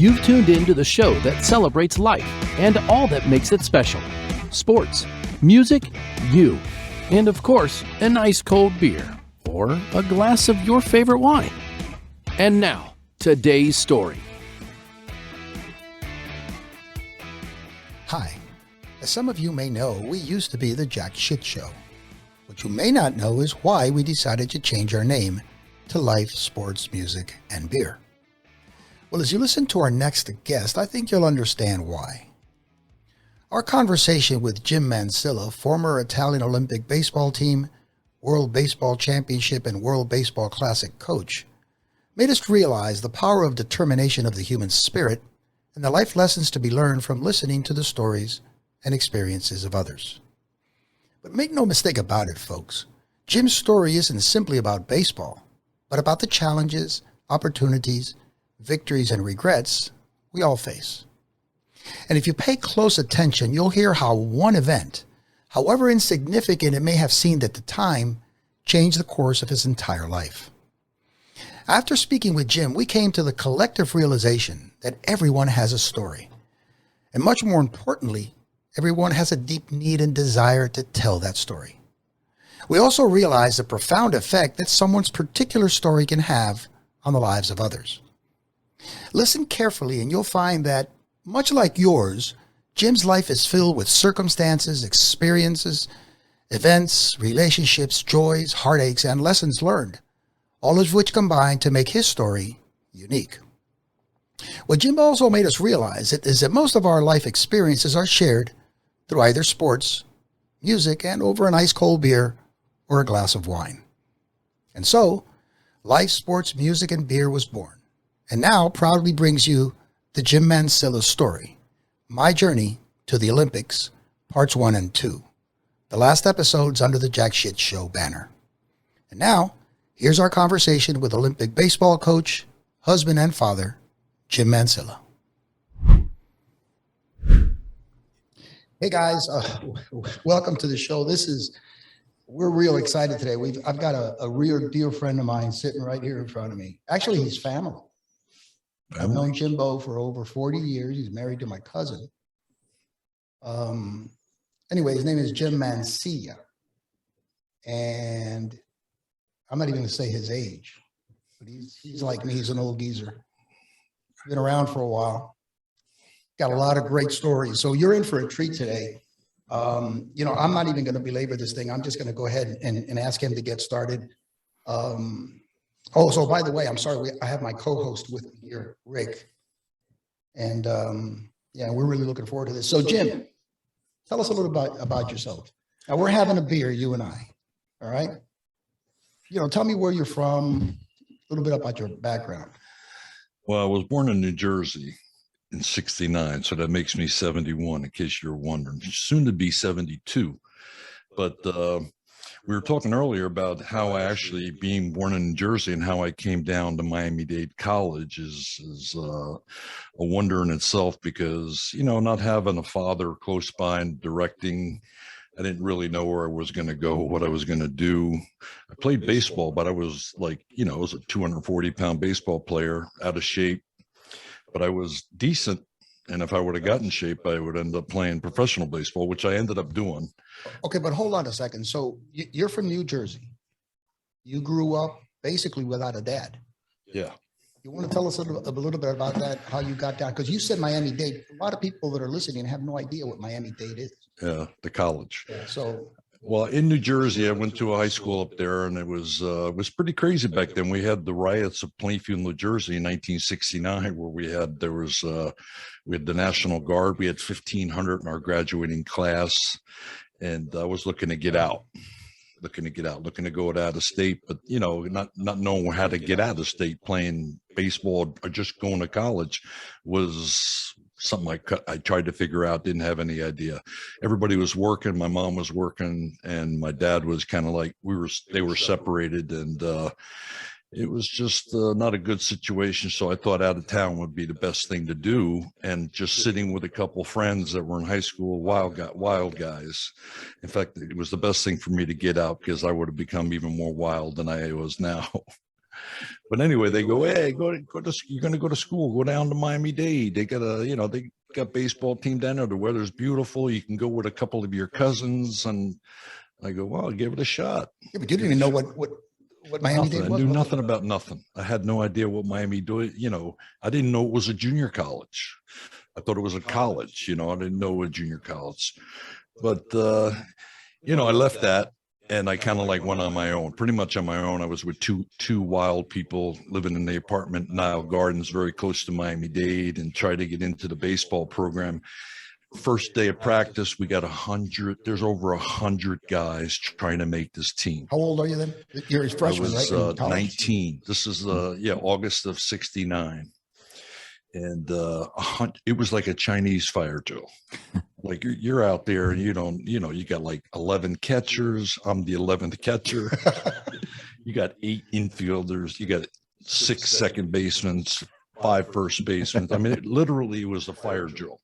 You've tuned in to the show that celebrates life and all that makes it special. Sports, music, you, and of course, an ice cold beer or a glass of your favorite wine. And now, today's story. Hi. As some of you may know, we used to be the Jack Shit Show. What you may not know is why we decided to change our name to Life, Sports, Music, and Beer. Well, as you listen to our next guest, I think you'll understand why. Our conversation with Jim Mansilla, former Italian Olympic baseball team, World Baseball Championship, and World Baseball Classic coach, made us realize the power of determination of the human spirit and the life lessons to be learned from listening to the stories and experiences of others. But make no mistake about it, folks. Jim's story isn't simply about baseball, but about the challenges, opportunities, victories, and regrets we all face. And if you pay close attention, you'll hear how one event, however insignificant it may have seemed at the time, changed the course of his entire life. After speaking with Jim, we came to the collective realization that everyone has a story. And much more importantly, everyone has a deep need and desire to tell that story. We also realized the profound effect that someone's particular story can have on the lives of others. Listen carefully and you'll find that, much like yours, Jim's life is filled with circumstances, experiences, events, relationships, joys, heartaches, and lessons learned, all of which combine to make his story unique. What Jim also made us realize is that most of our life experiences are shared through either sports, music, and over an ice-cold beer or a glass of wine. And so, Life, Sports, Music, and Beer was born, and now proudly brings you the Jim Mansilla story, My Journey to the Olympics, Parts 1 and 2, the last episodes under the Jack Shit Show banner. And now, here's our conversation with Olympic baseball coach, husband, and father, Jim Mansilla. Hey guys, welcome to the show. We're real excited today. I've got a real dear friend of mine sitting right here in front of me. Actually, he's family. I've known Jimbo for over 40 years. He's married to my cousin. Anyway, his name is Jim Mansilla. And I'm not even going to say his age, but he's like me. He's an old geezer. Been around for a while. Got a lot of great stories. So you're in for a treat today. I'm not even going to belabor this thing. I'm just going to go ahead and ask him to get started. So by the way, I'm sorry, I have my co-host with me here, Rick. And we're really looking forward to this. So Jim, tell us a little about yourself. Now we're having a beer, you and I, all right? Tell me where you're from, a little bit about your background. Well, I was born in New Jersey in 69, so that makes me 71, in case you're wondering, soon to be 72. But we were talking earlier about how I actually, being born in New Jersey and how I came down to Miami-Dade College is a wonder in itself because, not having a father close by and directing, I didn't really know where I was going to go, what I was going to do. I played baseball, but I was I was a 240-pound baseball player, out of shape, but I was decent. And if I would have gotten in shape, I would end up playing professional baseball, which I ended up doing. Okay, but hold on a second. So you're from New Jersey. You grew up basically without a dad. Yeah. You want to tell us a little bit about that, how you got down? Because you said Miami-Dade. A lot of people that are listening have no idea what Miami-Dade is. Yeah, the college. Yeah, well, in New Jersey, I went to a high school up there, and it was pretty crazy back then. We had the riots of Plainfield, New Jersey in 1969, where we had the National Guard. We had 1,500 in our graduating class, and I was looking to get out. Looking to go out of state, but not knowing how to get out of state, playing baseball or just going to college was something I tried to figure out, didn't have any idea. Everybody was working, my mom was working, and my dad was kind of like, they were separated, and it was just not a good situation. So I thought out of town would be the best thing to do. And just sitting with a couple friends that were in high school, wild guys. In fact, it was the best thing for me to get out because I would have become even more wild than I was now. But anyway, they go, hey, you're going to go to school, go down to Miami-Dade. They got they got baseball team down there. The weather's beautiful. You can go with a couple of your cousins. And I go, well, I'll give it a shot. Yeah, but you didn't even know what Miami-Dade was? I knew nothing about nothing. I had no idea what Miami did. I didn't know it was a junior college. I thought it was a college, I didn't know a junior college. But, I left that. And I kind of like went on my own, pretty much on my own. I was with two wild people living in the apartment, Nile Gardens, very close to Miami-Dade, and tried to get into the baseball program. First day of practice, we got 100. There's over 100 guys trying to make this team. How old are you then? You're a freshman, right? I was 19. This is August of '69. And it was like a Chinese fire drill. Like you're out there and you got like 11 catchers. I'm the 11th catcher. You got 8 infielders. You got 6 second basemen, 5 first basemen. I mean, it literally was a fire drill.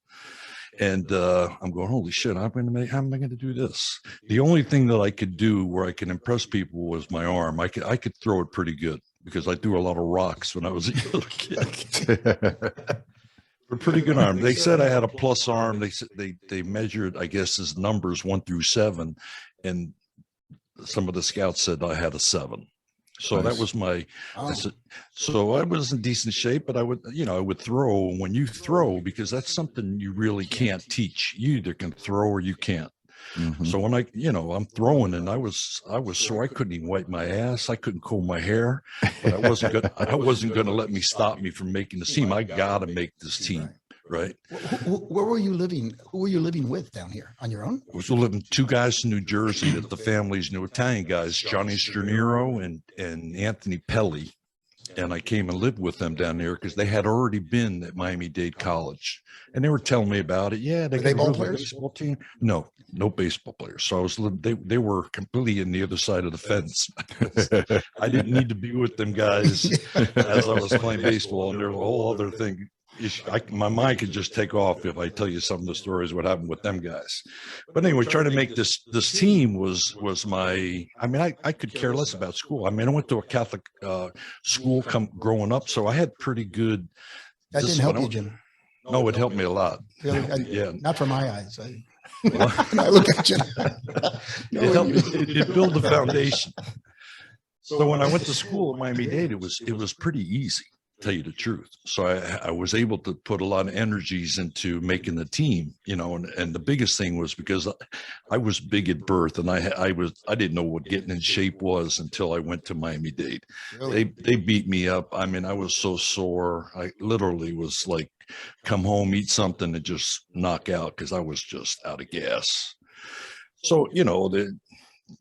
And I'm going, holy shit, how am I going to do this? The only thing that I could do where I could impress people was my arm. I could throw it pretty good because I threw a lot of rocks when I was a little kid. A pretty good arm. They said I had a plus arm. They measured, I guess, his numbers 1 through 7, and some of the scouts said I had a 7. So that was my. So I was in decent shape, but I would throw. When you throw, because that's something you really can't teach. You either can throw or you can't. Mm-hmm. So when I'm throwing, and I was sore. I couldn't even wipe my ass. I couldn't comb my hair. But I wasn't going to let me stop me from making the team. I got to make this team. Right. Where were you living? Who were you living with down here? On your own? I was living 2 guys in New Jersey that the families knew, Italian guys, Johnny Straniero and Anthony Pelli. And I came and lived with them down there because they had already been at Miami-Dade College. And they were telling me about it. Yeah, they got a baseball team. No baseball players. So I was they were completely on the other side of the fence. I didn't need to be with them guys as I was playing baseball. And there was a whole other thing. My mind could just take off if I tell you some of the stories what happened with them guys. But anyway, trying to make this team was my. I mean, I could care less about school. I mean, I went to a Catholic school growing up, so I had pretty good. That didn't help you, Jim. No, it helped me a lot. Really? Yeah. Not for my eyes. When I look at you. It helped me. It built the foundation. So when I went to school at Miami-Dade, it was pretty easy. Tell you the truth. So I was able to put a lot of energies into making the team, and the biggest thing was because I was big at birth, and I didn't know what getting in shape was until I went to Miami-Dade. Really? They beat me up. I mean, I was so sore. I literally was like, come home, eat something, and just knock out because I was just out of gas. So,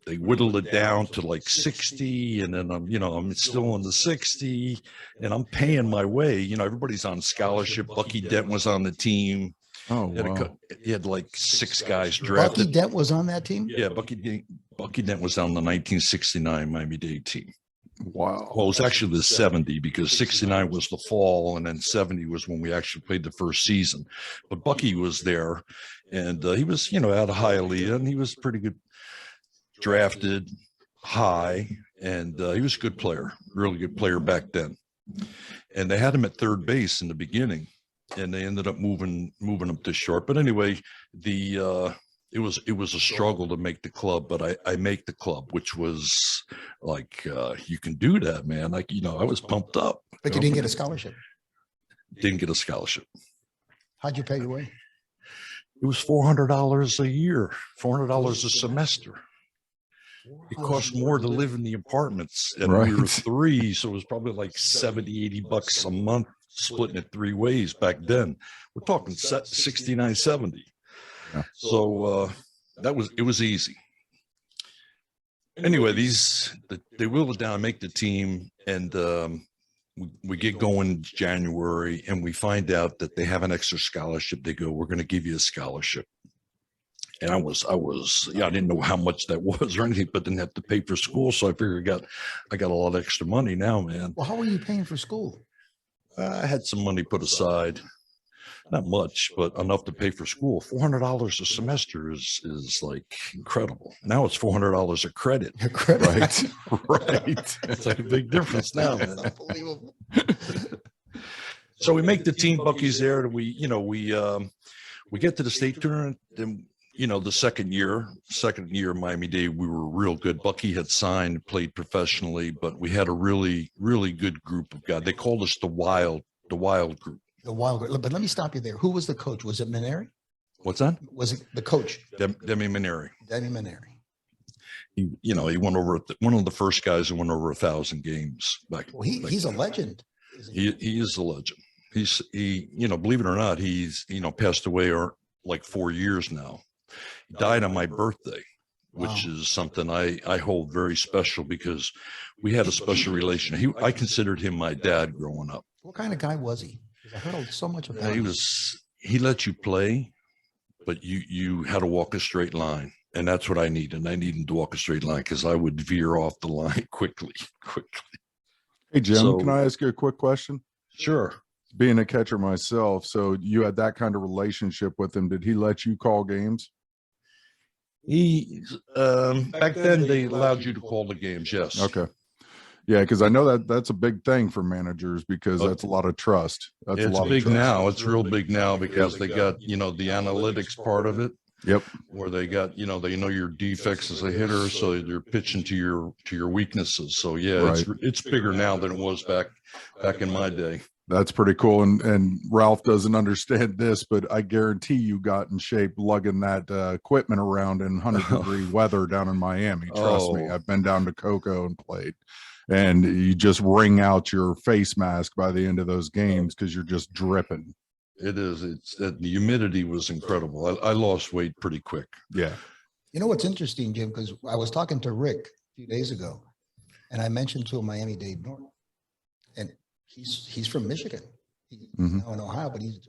they whittled it down to like 60, and then I'm still on the 60, and I'm paying my way. Everybody's on scholarship. Bucky Dent was on the team. Oh, wow. He had like 6 guys drafted. Bucky Dent was on that team? Yeah, Bucky Dent was on the 1969 Miami-Dade team. Wow. Well, it was actually the 70 because 69 was the fall, and then 70 was when we actually played the first season. But Bucky was there, and he was, out of Hialeah, and he was pretty good. Drafted high, and he was a good player, really good player back then. And they had him at third base in the beginning, and they ended up moving him to short. But anyway, it was a struggle to make the club, but I make the club, which was like you can do that, man. Like I was pumped up. But you didn't get a scholarship. Didn't get a scholarship. How'd you pay your way? It was $400 a year, $400 a semester. It cost more to live in the apartments, and we were 3, so it was probably like $70-$80 a month, splitting it 3 ways back then. We're talking 69, 70. Yeah. So it was easy. Anyway, they whittle it down, make the team, and we get going in January, and we find out that they have an extra scholarship. They go, we're going to give you a scholarship. And I didn't know how much that was or anything, but didn't have to pay for school. So I figured I got a lot of extra money now, man. Well, how were you paying for school? I had some money put aside. not much, but enough to pay for school. $400 a semester is like incredible. Now it's $400 a credit. Right. Right. It's like a big difference now, man. Unbelievable. So we make the team Buckies there, and we get to the state tournament. Then the second year Miami-Dade, we were real good. Bucky had signed, played professionally, but we had a really, really good group of guys. They called us the Wild Group. The Wild. But let me stop you there. Who was the coach? Was it Maneri? What's that? Was it the coach? Demi Maneri. Demi Maneri. He went over one of the first guys who went over 1,000 games back. Well, he's a legend. He is a legend. He believe it or not, he's passed away like 4 years now. He died on my birthday, which is something I hold very special because we had a special relation. I considered him my dad growing up. What kind of guy was he? I heard so much about him. He let you play, but you had to walk a straight line. And that's what I needed. I needed to walk a straight line because I would veer off the line quickly. Hey, Jim, can I ask you a quick question? Sure. Being a catcher myself, so you had that kind of relationship with him. Did he let you call games? He back then they allowed you to call the games. Yes. Okay. Yeah, because I know that's a big thing for managers because that's a lot of trust. That's it's a lot big of trust. now. It's real big now because they got the analytics part of it. Yep. Where they got they know your defects as a hitter, so they're pitching to your weaknesses. So yeah, Right. it's bigger now than it was back in my day. That's pretty cool. And Ralph doesn't understand this, but I guarantee you got in shape lugging that equipment around in 100-degree weather down in Miami. Trust me, I've been down to Cocoa and played. And you just wring out your face mask by the end of those games because you're just dripping. It is. The humidity was incredible. I lost weight pretty quick. Yeah. You know what's interesting, Jim? Because I was talking to Rick a few days ago, and I mentioned to him Miami-Dade North, and he's from Michigan. He's now in Ohio, but he's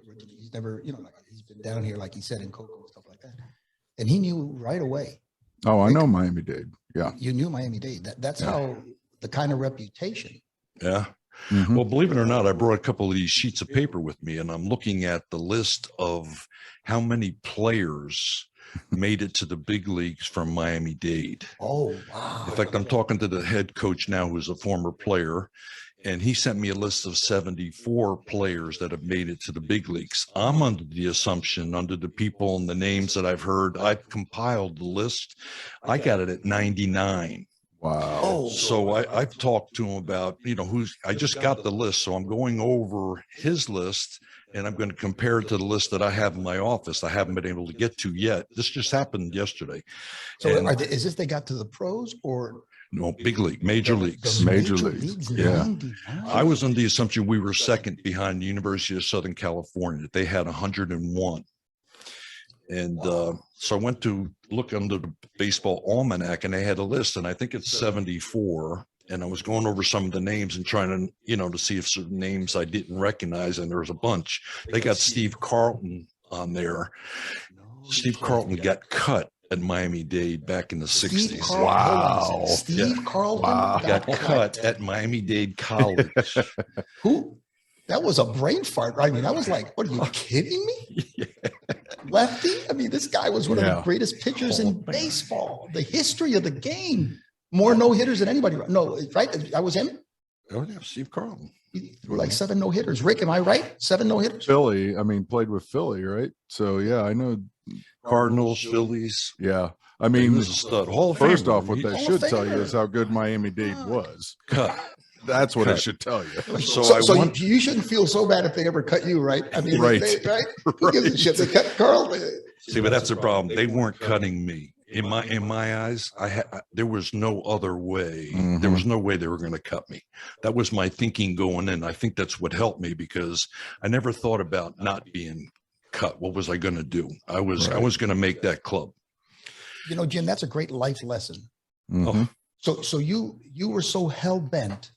never, like he's been down here, like he said, in Cocoa and stuff like that. And he knew right away. Oh, I know Miami-Dade. Yeah. You knew Miami-Dade. That's how the kind of reputation. Yeah. Mhm. Well, believe it or not, I brought a couple of these sheets of paper with me, and I'm looking at the list of how many players made it to the big leagues from Miami-Dade. Oh, wow. In fact, I'm talking to the head coach now, who's a former player, and he sent me a list of 74 players that have made it to the big leagues. I'm under the assumption, under the people and the names that I've heard, I've compiled the list. I got it at 99. Wow. Oh, So I've talked to him about, I just got the list. So I'm going over his list and I'm going to compare it to the list that I have in my office. I haven't been able to get to yet. This just happened yesterday. so And- is this they got to the pros or No, big league, major leagues. the Major leagues, yeah. 99? I was under the assumption we were second behind the University of Southern California. They had 101. And so I went to look under the baseball almanac and they had a list, and I think it's 74. And I was going over some of the names and trying to, to see if certain names I didn't recognize. And there was a bunch. They got Steve Carlton on there. Steve Carlton got cut at Miami-Dade back in the 60s. Carlton, Wow. hold on a second. Steve Carlton Got cut at Miami-Dade College. Who? That was a brain fart. I mean, I was like, what are you kidding me? Lefty? I mean, this guy was one of the greatest pitchers in baseball, the history of the game. More no-hitters than anybody. No, right? That was him? Oh, yeah, Steve Carlton. Like 7 no-hitters. Rick, am I right? 7 no-hitters? Philly, played with Philly, right? So, yeah, I know. Cardinals, Phillies. Yeah. I He mean, was a stud. Hall of first Famer. off, what He- that Hall should of tell you Famer. is how good Miami-Dade was. cut. That's what it Cut. should tell you. So you shouldn't feel so bad if they ever cut you, right? I mean, Right. right? Who gives a shit? They cut Carl. See, but that's the problem. They weren't cutting me. In my eyes, there was no other way. Mhm. There was no way they were going to cut me. That was my thinking going in. I think that's what helped me because I never thought about not being cut. What was I going to do? I was going to make that club. Jim, that's a great life lesson. Mhm. So you were so hell bent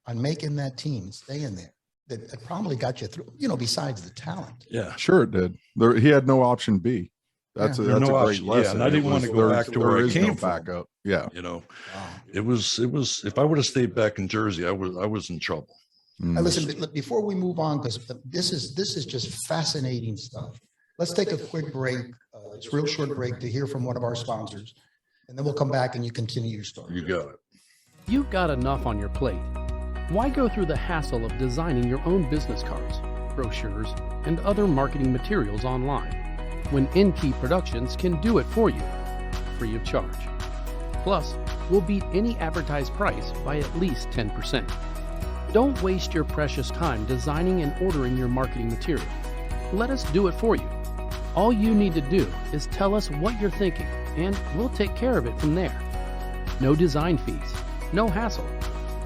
on making that team stay in there that it probably got you through. Besides the talent. Yeah. Sure it did. He had no option B. That's Yeah. a No great option. Yeah, lesson. and I didn't It want to was- go there- back to where I there is came no from. backup. Yeah. Wow. It was, if I would have stayed back in Jersey, I was in trouble. Now, listen, before we move on, because this is just fascinating stuff. Let's take a quick break. It's a real short break to hear from one of our sponsors, and then we'll come back and you continue your story. You got it. You've got enough on your plate. Why go through the hassle of designing your own business cards, brochures, and other marketing materials online when InKey Productions can do it for you, free of charge? Plus, we'll beat any advertised price by at least 10%. Don't waste your precious time designing and ordering your marketing material. Let us do it for you. All you need to do is tell us what you're thinking, and we'll take care of it from there. No design fees, no hassle,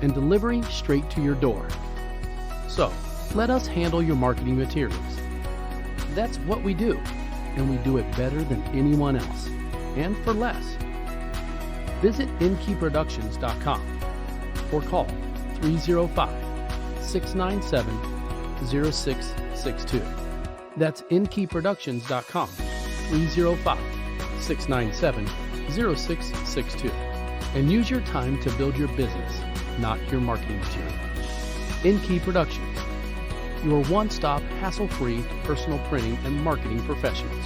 and delivery straight to your door. So, let us handle your marketing materials. That's what we do, and we do it better than anyone else, and for less. Visit inkeyproductions.com or call 305-697-0662. That's inkeyproductions.com, 305-697-0662. And use your time to build your business, not your marketing material. InKey Productions, your one-stop, hassle-free personal printing and marketing professionals,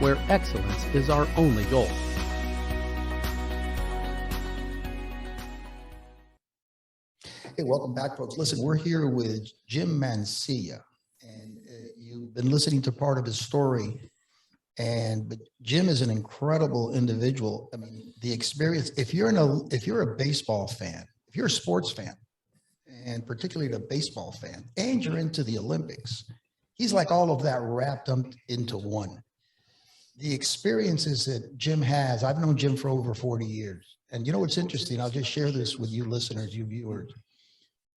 where excellence is our only goal. Hey, welcome back, folks. Listen, we're here with Jim Mansilla, and you've been listening to part of his story. But Jim is an incredible individual. I mean, the experience. If you're a baseball fan, if you're a sports fan, and particularly a baseball fan, and you're into the Olympics, he's like all of that wrapped up into one. The experiences that Jim has, I've known Jim for over 40 years. And you know what's interesting? I'll just share this with you listeners, you viewers.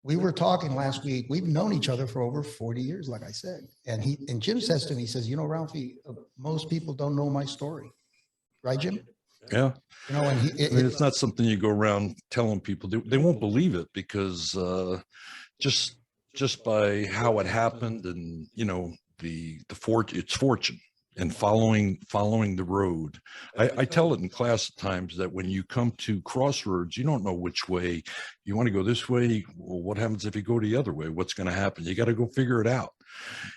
We were talking last week. We've known each other for over 40 years, like I said. And Jim says to me, he says, you know, Ralphie, most people don't know my story. Right, Jim? Yeah. You know, and it's not something you go around telling people. They won't believe it because just by how it happened, and you know, it's fortune and following the road. I tell it in class at times that when you come to crossroads, you don't know which way you want to go. This way, well, what happens if you go the other way? What's going to happen? You got to go figure it out.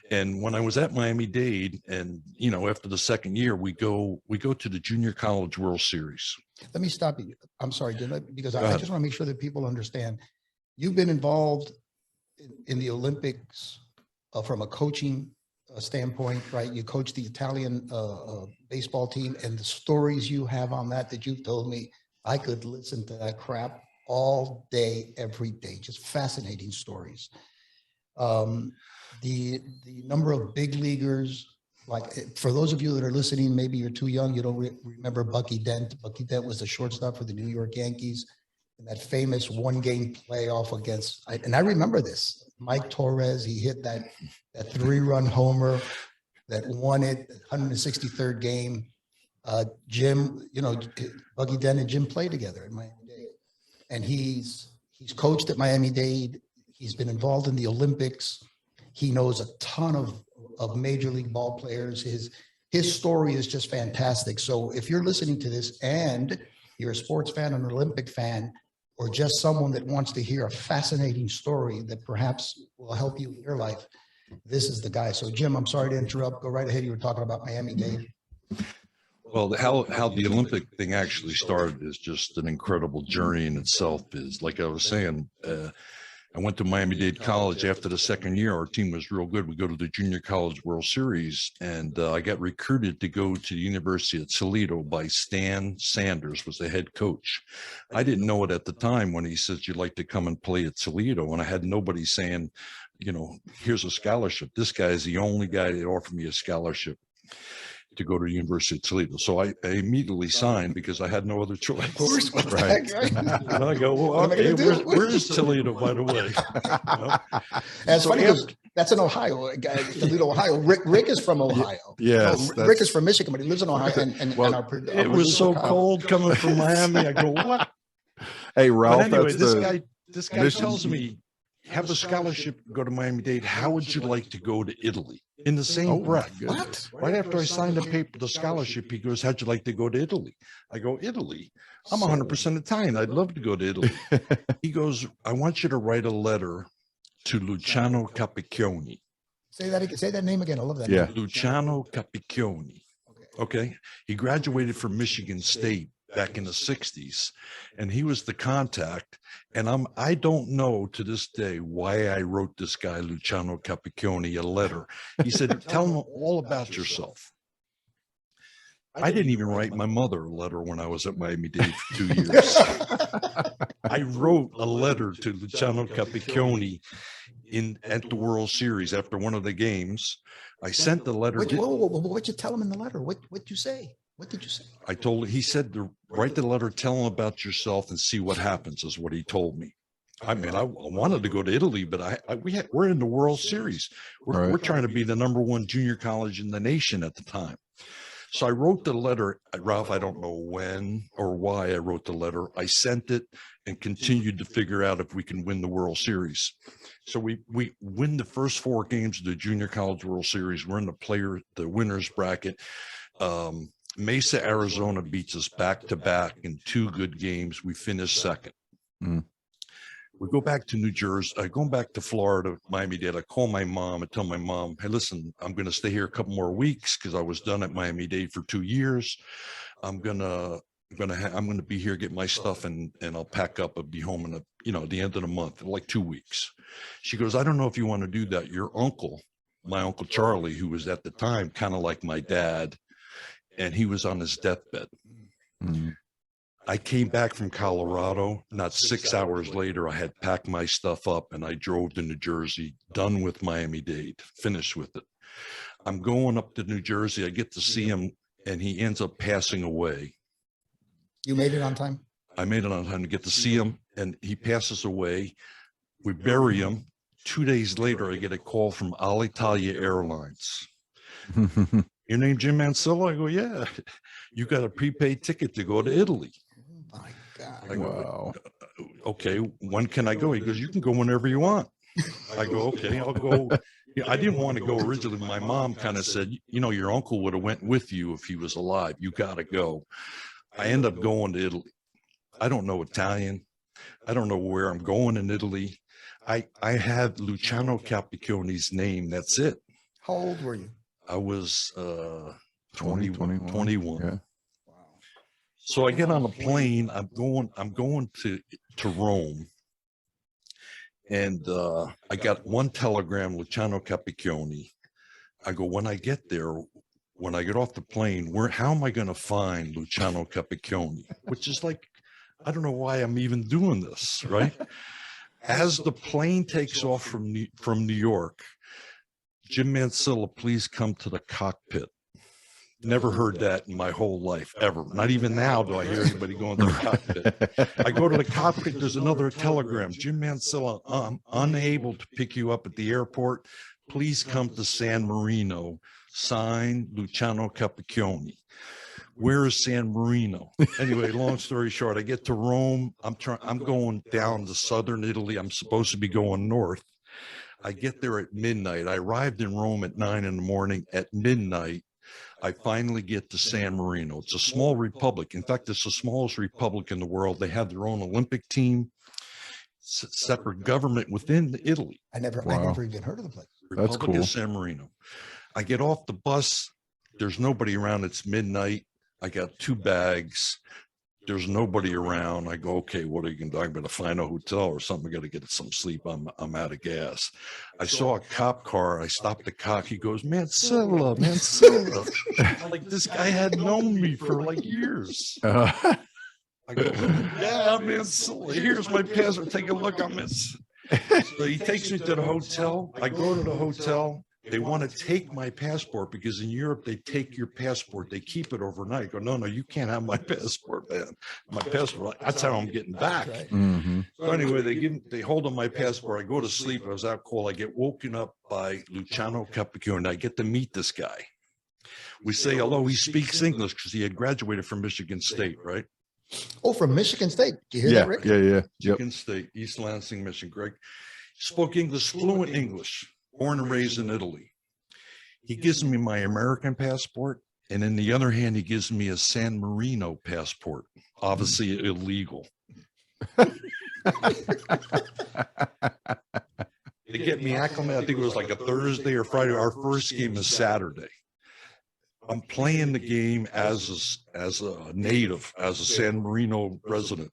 And when I was at Miami-Dade, and you know, after the second year, we go to the Junior College World Series. Let me stop you. I'm sorry, because I just want to make sure that people understand. You've been involved in the Olympics from a coaching standpoint, right? You coach the Italian baseball team, and the stories you have on that you've told me, I could listen to that crap all day, every day. Just fascinating stories. The number of big leaguers, like for those of you that are listening, maybe you're too young, you don't remember Bucky Dent. Bucky Dent was the shortstop for the New York Yankees in that famous one-game playoff against, and I remember this, Mike Torres. He hit that 3-run homer that won it, 163rd game. Jim, you know, Bucky Dent and Jim played together at Miami-Dade, and he's coached at Miami-Dade. He's been involved in the Olympics. He knows a ton of major league ball players. His story is just fantastic. So if you're listening to this and you're a sports fan, an Olympic fan, or just someone that wants to hear a fascinating story that perhaps will help you in your life, this is the guy. So Jim, I'm sorry to interrupt. Go right ahead. You were talking about Miami-Dade. Well, how the Olympic thing actually started is just an incredible journey in itself. Is like I was saying, I went to Miami-Dade College after the second year. Our team was real good. We go to the Junior College World Series, and I got recruited to go to the University at Toledo by Stan Sanders, was the head coach. I didn't know it at the time when he says, you'd like to come and play at Toledo, and I had nobody saying, you know, here's a scholarship. This guy is the only guy that offered me a scholarship to go to the University of Toledo. So I immediately signed because I had no other choice. Of course, right. And I go, well, okay, where is Toledo, by the way? You know? That's funny because that's in Ohio, Toledo, Ohio. Rick is from Ohio. Yes. No, Rick is from Michigan, but he lives in Ohio. And it was so cold coming from Miami. I go, what? Hey, Ralph, but anyway, this guy tells me, have a scholarship, go to Miami-Dade. How would you like to go to Italy? In the same breath. What? Right after I signed the scholarship, he goes, how'd you like to go to Italy? I go, Italy? I'm 100% Italian. I'd love to go to Italy. He goes, I want you to write a letter to Luciano Capicchioni. Say that name again. I love that Yeah. name. Luciano Capicchioni. Okay. He graduated from Michigan State back in the 60s, and he was the contact. And I don't know to this day why I wrote this guy, Luciano Capicchioni, a letter. He said, tell him all about yourself. I didn't even write my mother a letter when I was at Miami-Dade for 2 years. I wrote a letter to Luciano Capicchioni at the World Series after one of the games. I sent the letter. What'd you tell him in the letter? What'd you say? What did you say? I told, he said to write the letter, tell him about yourself and see what happens, is what he told me. I mean, I wanted to go to Italy, but we're in the World Series. We're trying to be the #1 junior college in the nation at the time. So I wrote the letter, Ralph. I don't know when or why I wrote the letter. I sent it and continued to figure out if we can win the World Series. So we win the first 4 games of the Junior College World Series. We're in the winners bracket. Mesa, Arizona beats us back-to-back in 2 good games. We finished second. We go back to New Jersey. Going back to Florida, Miami-Dade. I call my mom and tell my mom, hey, listen, I'm going to stay here a couple more weeks because I was done at Miami-Dade for 2 years. I'm gonna be here, get my stuff, and I'll pack up and be home in the end of the month, like 2 weeks. She goes, I don't know if you want to do that. Your uncle, my Uncle Charlie, who was at the time kind of like my dad, and he was on his deathbed. I came back from Colorado. Not 6 hours later, I had packed my stuff up and I drove to New Jersey, done with Miami-Dade, finished with it. I'm going up to New Jersey. I get to see him, and he ends up passing away. You made it on time? I made it on time to get to see him, and he passes away. We bury him. 2 days later, I get a call from Alitalia Airlines. Your name Jim Mansilla? I go, yeah. You got a prepaid ticket to go to Italy. Oh my God. I go, Wow. Okay, when can I go? He goes, you can go whenever you want. I go, okay, I'll go. I didn't want to go originally. My mom kind of said, your uncle would have went with you if he was alive. You got to go. I end up going to Italy. I don't know Italian. I don't know where I'm going in Italy. I had Luciano Capicchioni's name. That's it. How old were you? I was 21. 21. Yeah. So I get on a plane. I'm going to Rome, and I got one telegram, Luciano Capicchioni. I go, when I get there, when I get off the plane, how am I going to find Luciano Capicchioni? Which is like, I don't know why I'm even doing this, right? As the plane takes off from New York, Jim Mansilla, please come to the cockpit. Never heard that in my whole life, ever. Not even now do I hear anybody going to the cockpit. I go to the cockpit, there's another telegram. Jim Mansilla, I'm unable to pick you up at the airport. Please come to San Marino. Signed, Luciano Capicchioni. Where is San Marino? Anyway, long story short, I get to Rome. I'm going down to southern Italy. I'm supposed to be going north. I get there at midnight. I arrived in Rome at 9 in the morning. At midnight, I finally get to San Marino. It's a small republic. In fact, it's the smallest republic in the world. They have their own Olympic team, separate government within Italy. I never even heard of the place. Republic That's cool. of San Marino. I get off the bus. There's nobody around. It's midnight. I got 2 bags. There's nobody around. I go, okay, what are you going to do? I'm going to find a hotel or something. I got to get some sleep. I'm out of gas. I saw a cop car. I stopped the cop. He goes, Mansilla. Like, this guy had known me for like years. I go, yeah, Mansilla. Here's my passport. Take a look on this. So he takes me to the hotel. I go to the hotel. They want to take my passport because in Europe, they take your passport. They keep it overnight. I go, no, you can't have my passport, man. My passport, that's how I'm getting back. Mm-hmm. So anyway, they hold on my passport. I go to sleep. I was out cold. I get woken up by Luciano Capicchioni. I get to meet this guy. We say hello. He speaks English because he had graduated from Michigan State, right? Oh, from Michigan State. Did you hear that, Rick? Yeah. Michigan State, East Lansing, Michigan. Greg spoke English, fluent English. Born and raised in Italy. He gives me my American passport, and in the other hand, he gives me a San Marino passport, obviously illegal. They get me acclimated. I think it was like a Thursday or Friday. Our first game is Saturday. I'm playing the game as a native, as a San Marino resident.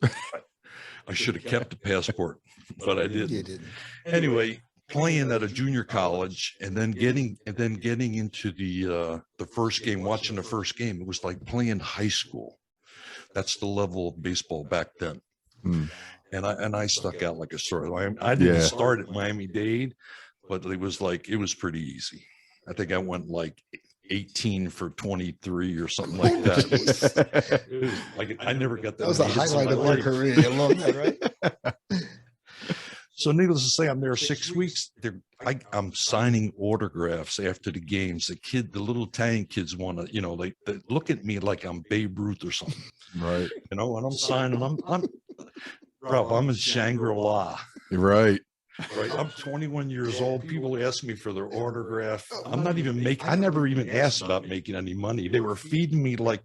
I should have kept the passport, but I didn't. You didn't. Anyway, playing at a junior college and then getting into the first game, watching the first game, it was like playing high school. That's the level of baseball back then. And I stuck out like a sore thumb. I didn't start at Miami-Dade, but it was pretty easy. I think I went like 18 for 23 or something like that. It was like I never got that. That was the highlight of your career. You love that, right? So needless to say, I'm there 6 weeks. I'm signing autographs after the games. The little Italian kids want to, they look at me like I'm Babe Ruth or something. Right. And I'm signing. I'm in Shangri-La. Right. Right. I'm 21 years old. People ask me for their autograph. I never even asked about making any money. They were feeding me like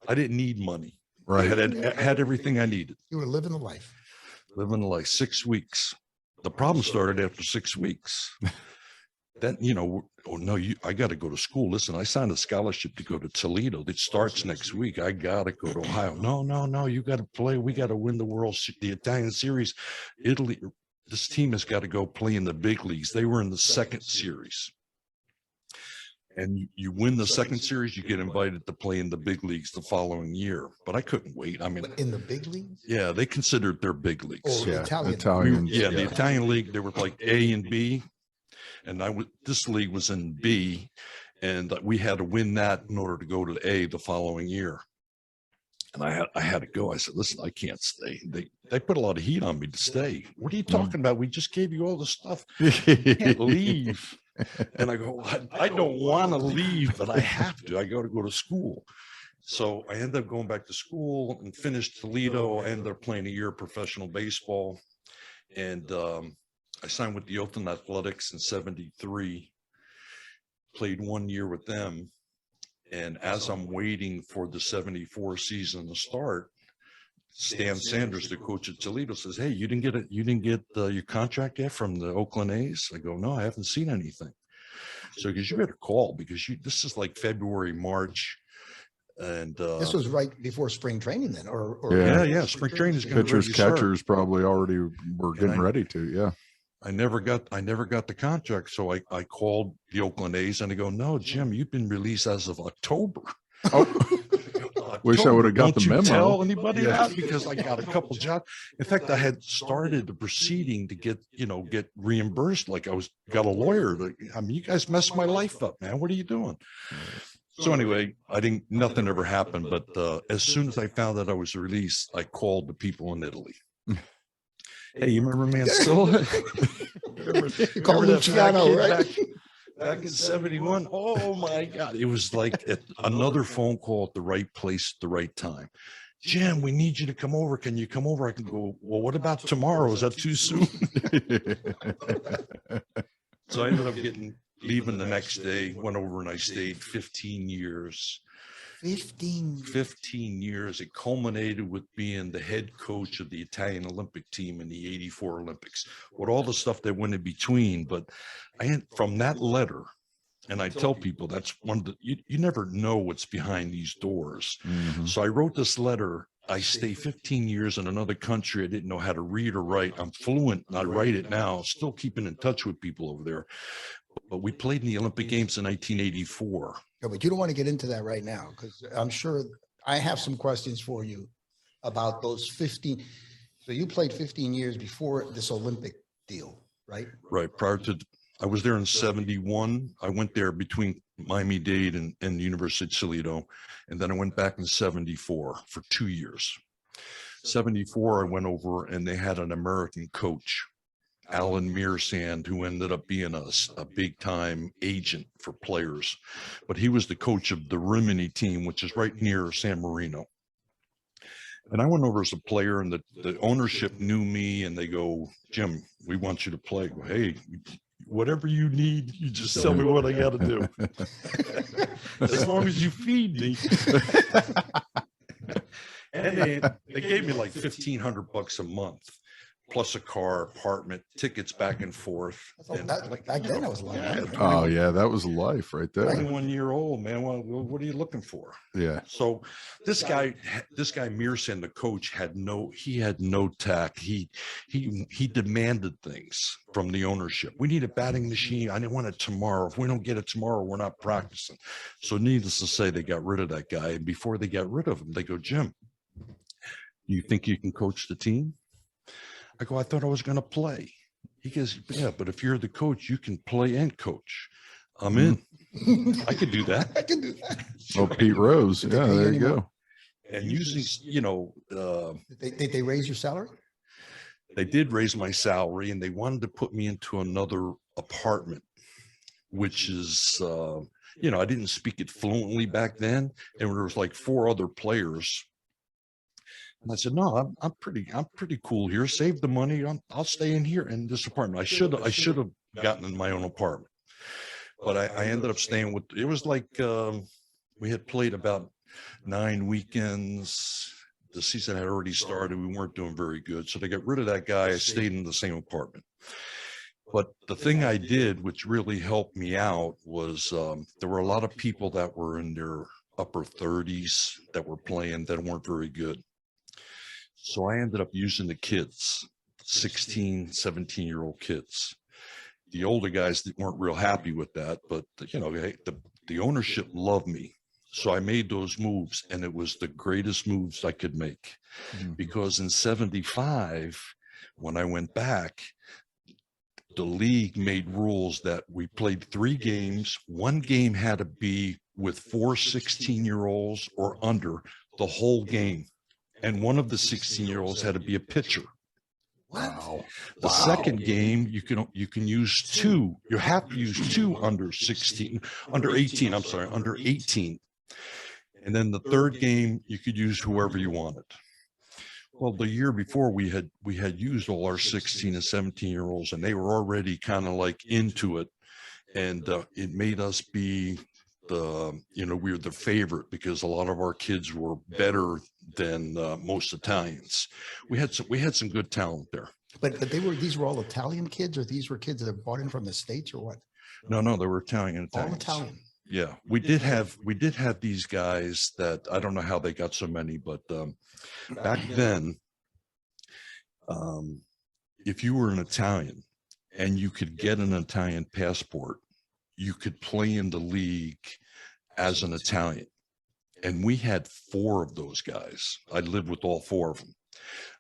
I didn't need money. Right. I had everything I needed. You were living the life. Living like 6 weeks. The problem started after 6 weeks. Then, I got to go to school. Listen, I signed a scholarship to go to Toledo. It starts next week. I got to go to Ohio. No, you got to play. We got to win the Italian series. Italy, this team has got to go play in the big leagues. They were in the second series. And you win the second series, you get invited to play in the big leagues the following year. But I couldn't wait. I mean, in the big leagues? Yeah, they considered their big leagues. Oh, Yeah, Italian. The Italian league, there were like A and B. And this league was in B, and we had to win that in order to go to A the following year. And I had to go. I said, listen, I can't stay. They put a lot of heat on me to stay. What are you talking about? We just gave you all the stuff. You can't leave. And I go, I don't want to leave, but I have to. I got to go to school. So I ended up going back to school and finished Toledo. I ended up playing a year of professional baseball. And I signed with the Oakland Athletics in '73, played 1 year with them. And as I'm waiting for the '74 season to start, Stan Sanders, the coach at Toledo, says, "Hey, you didn't get your contract yet from the Oakland A's?" I go, "No, I haven't seen anything." So he goes, "You better call because this is like February, March." And this was right before spring training then, or yeah, spring training is pitchers, catchers probably already were getting ready to. Yeah. I never got the contract. So I called the Oakland A's and I go, "No, Jim, you've been released as of October." Oh, wish I would have got the memo. Don't you tell anybody that, because I got a couple jobs. In fact, I had started the proceeding to get reimbursed. Like got a lawyer. You guys messed my life up, man. What are you doing? So anyway, nothing ever happened. But as soon as I found that I was released, I called the people in Italy. Hey, you remember Mansilla? Call Luciano, right? Back in '71. Oh my God. It was like another phone call at the right place at the right time. "Jim, we need you to come over. Can you come over?" I can go, "Well, what about tomorrow? Is that too soon?" So I ended up leaving the next day, went over and I stayed 15 years. 15 years. It culminated with being the head coach of the Italian Olympic team in the '84 Olympics, with all the stuff that went in between. But from that letter, and I tell people that's one of you never know what's behind these doors. Mm-hmm. So I wrote this letter. I stay 15 years in another country. I didn't know how to read or write. I'm fluent and I write it now, still keeping in touch with people over there. But we played in the Olympic Games in 1984. No, but you don't want to get into that right now, because I'm sure I have some questions for you about those 15. So you played 15 years before this Olympic deal, right? Right. I was there in '71. I went there between Miami-Dade and the University of Toledo. And then I went back in '74 for 2 years. '74, I went over and they had an American coach, Alan Mearsand, who ended up being a big time agent for players. But he was the coach of the Rimini team, which is right near San Marino. And I went over as a player, and the ownership knew me, and they go, "Jim, we want you to play." I go, "Hey, whatever you need, you just tell me what I got to do. As long as you feed me." And they gave me like $1,500 a month. plus a car, apartment, tickets back and forth. And Back then, that was a lot of money. Oh yeah, that was life right there. 21-year-old man. What are you looking for? Yeah. So this guy Mearson, the coach, had no tact. He demanded things from the ownership. We need a batting machine. I want it tomorrow. If we don't get it tomorrow, we're not practicing. So needless to say, they got rid of that guy. And before they got rid of him, they go, Jim, you think you can coach the team? I go, I thought I was going to play. He goes, yeah, but if you're the coach, you can play and coach. I'm in. I can do that. I can do that. Oh, Pete Rose. Yeah, there you go. And using, Did they raise your salary? They did raise my salary, and they wanted to put me into another apartment, which is, I didn't speak it fluently back then. And there was like 4 other players. And I said, no, I'm pretty cool here. Save the money. I'll stay in here in this apartment. I should have gotten in my own apartment, but I ended up staying with. It was like we had played about 9 weekends. The season had already started. We weren't doing very good, so they got rid of that guy. I stayed in the same apartment. But the thing I did, which really helped me out, was there were a lot of people that were in their upper 30s that were playing that weren't very good. So I ended up using the kids, 16, 17-year-old kids. The older guys that weren't real happy with that, but the ownership loved me. So I made those moves, and it was the greatest moves I could make. Because in 75, when I went back, the league made rules that we played 3 games. 1 game had to be with 4 16-year-olds or under the whole game. And one of the 16-year-olds had to be a pitcher. Wow. The second game, you can use 2. You have to use 2 under 18. And then the third game, you could use whoever you wanted. Well, the year before, we had used all our 16 and 17-year-olds, and they were already kind of like into it. And it made us be we were the favorite because a lot of our kids were better than most Italians. We had some good talent there. But these were all Italian kids, or these were kids that have brought in from the States, or what? No, they were Italian. All Italian. Yeah, we did have these guys that I don't know how they got so many, but back then, if you were an Italian and you could get an Italian passport, you could play in the league as an Italian. And we had 4 of those guys. I lived with all 4 of them.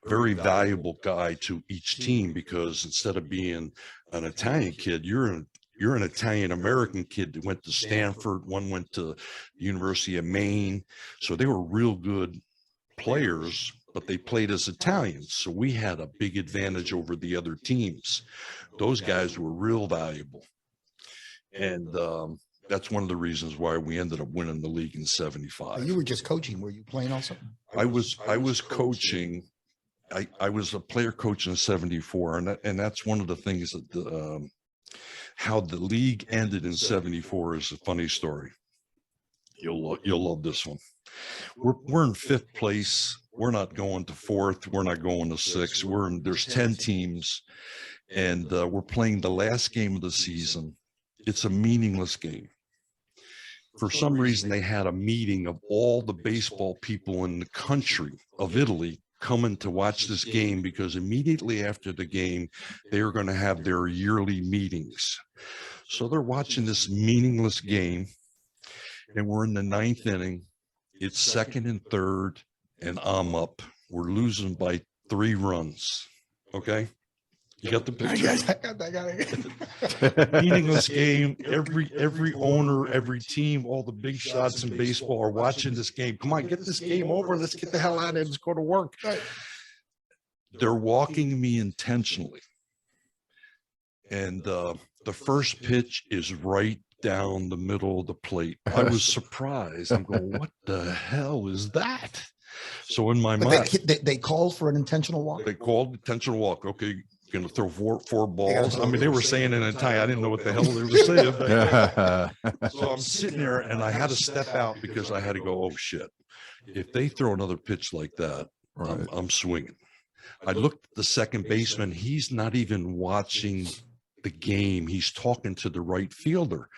Very valuable guy to each team, because instead of being an Italian kid, you're an Italian American kid that went to Stanford. One went to the University of Maine. So they were real good players, but they played as Italians. So we had a big advantage over the other teams. Those guys were real valuable. And that's one of the reasons why we ended up winning the league in 75. You were just coaching. Were you playing also? I was coaching. I was a player coach in 74. And that's one of the things that how the league ended in 74 is a funny story. You'll love this one. We're in 5th place. We're not going to 4th. We're not going to 6th. There's 10 teams, and we're playing the last game of the season. It's a meaningless game. For some reason, they had a meeting of all the baseball people in the country of Italy coming to watch this game, because immediately after the game, they are going to have their yearly meetings. So they're watching this meaningless game, and we're in the 9th inning. It's 2nd and 3rd, and I'm up. We're losing by 3 runs. Okay? You got the picture? I got it. Meaningless game. Every owner, every team, all the big shots in baseball are watching this game. Come on, get this game over. Let's get the hell out of it. Let's go to work. They're walking me intentionally. And the first pitch is right down the middle of the plate. I was surprised. I'm going, what the hell is that? So in my mind, they called for an intentional walk. They called intentional walk. Okay. Going to throw four balls. I mean, they were saying in Italian. I didn't know what the hell they were saying. So I'm sitting there, and I had to step out because I had to go, oh shit, if they throw another pitch like that, right, I'm swinging. I looked at the second baseman. He's not even watching the game. He's talking to the right fielder.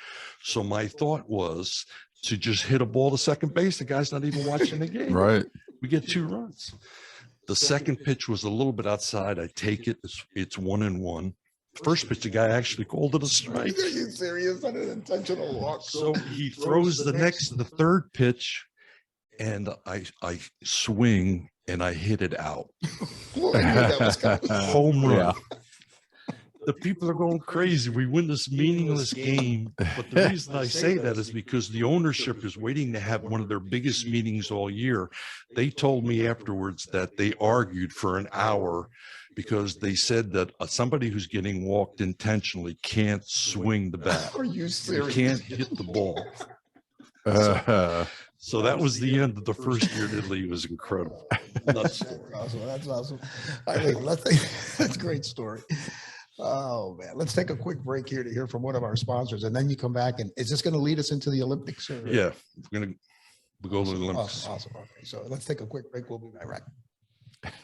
So my thought was to just hit a ball to second base. The guy's not even watching the game. Right. We get 2 runs. The second pitch was a little bit outside. I take it. It's 1-1. First pitch, the guy actually called it a strike. Are you serious? An intentional walk. So he throws the third pitch, and I swing and I hit it out. Home run. Yeah. The people are going crazy. We win this meaningless game. But the reason I say that is because the ownership is waiting to have one of their biggest meetings all year. They told me afterwards that they argued for an hour because they said that somebody who's getting walked intentionally can't swing the bat. Are you serious? Can't hit the ball. So that was the end of the first year in Italy. It was incredible. Nuts story. Awesome. That's awesome. I mean, that's a great story. Oh man, let's take a quick break here to hear from one of our sponsors, and then you come back. And is this going to lead us into the Olympics? Or? Yeah, we'll go to the Olympics. Awesome. Okay, so let's take a quick break. We'll be right back.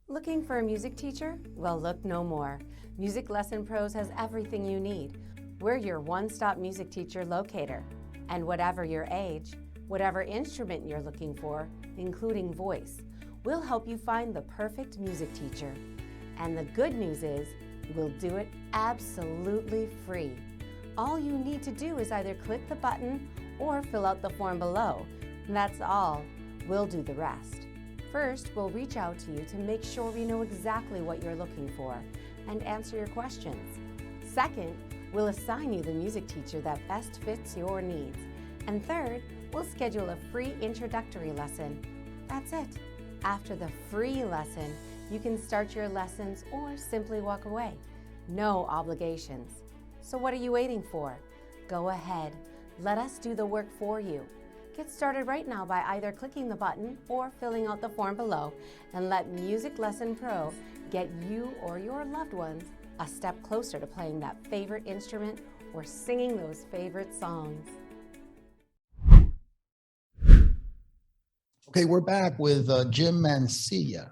Looking for a music teacher? Well, look no more. Music Lesson Pros has everything you need. We're your one-stop music teacher locator. And whatever your age, whatever instrument you're looking for, including voice, we'll help you find the perfect music teacher. And the good news is, we'll do it absolutely free. All you need to do is either click the button or fill out the form below. That's all. We'll do the rest. First, we'll reach out to you to make sure we know exactly what you're looking for and answer your questions. Second, we'll assign you the music teacher that best fits your needs. And third, we'll schedule a free introductory lesson. That's it. After the free lesson, you can start your lessons or simply walk away. No obligations. So what are you waiting for? Go ahead. Let us do the work for you. Get started right now by either clicking the button or filling out the form below, and let Music Lesson Pro get you or your loved ones a step closer to playing that favorite instrument or singing those favorite songs. Okay, we're back with Jim Mansilla.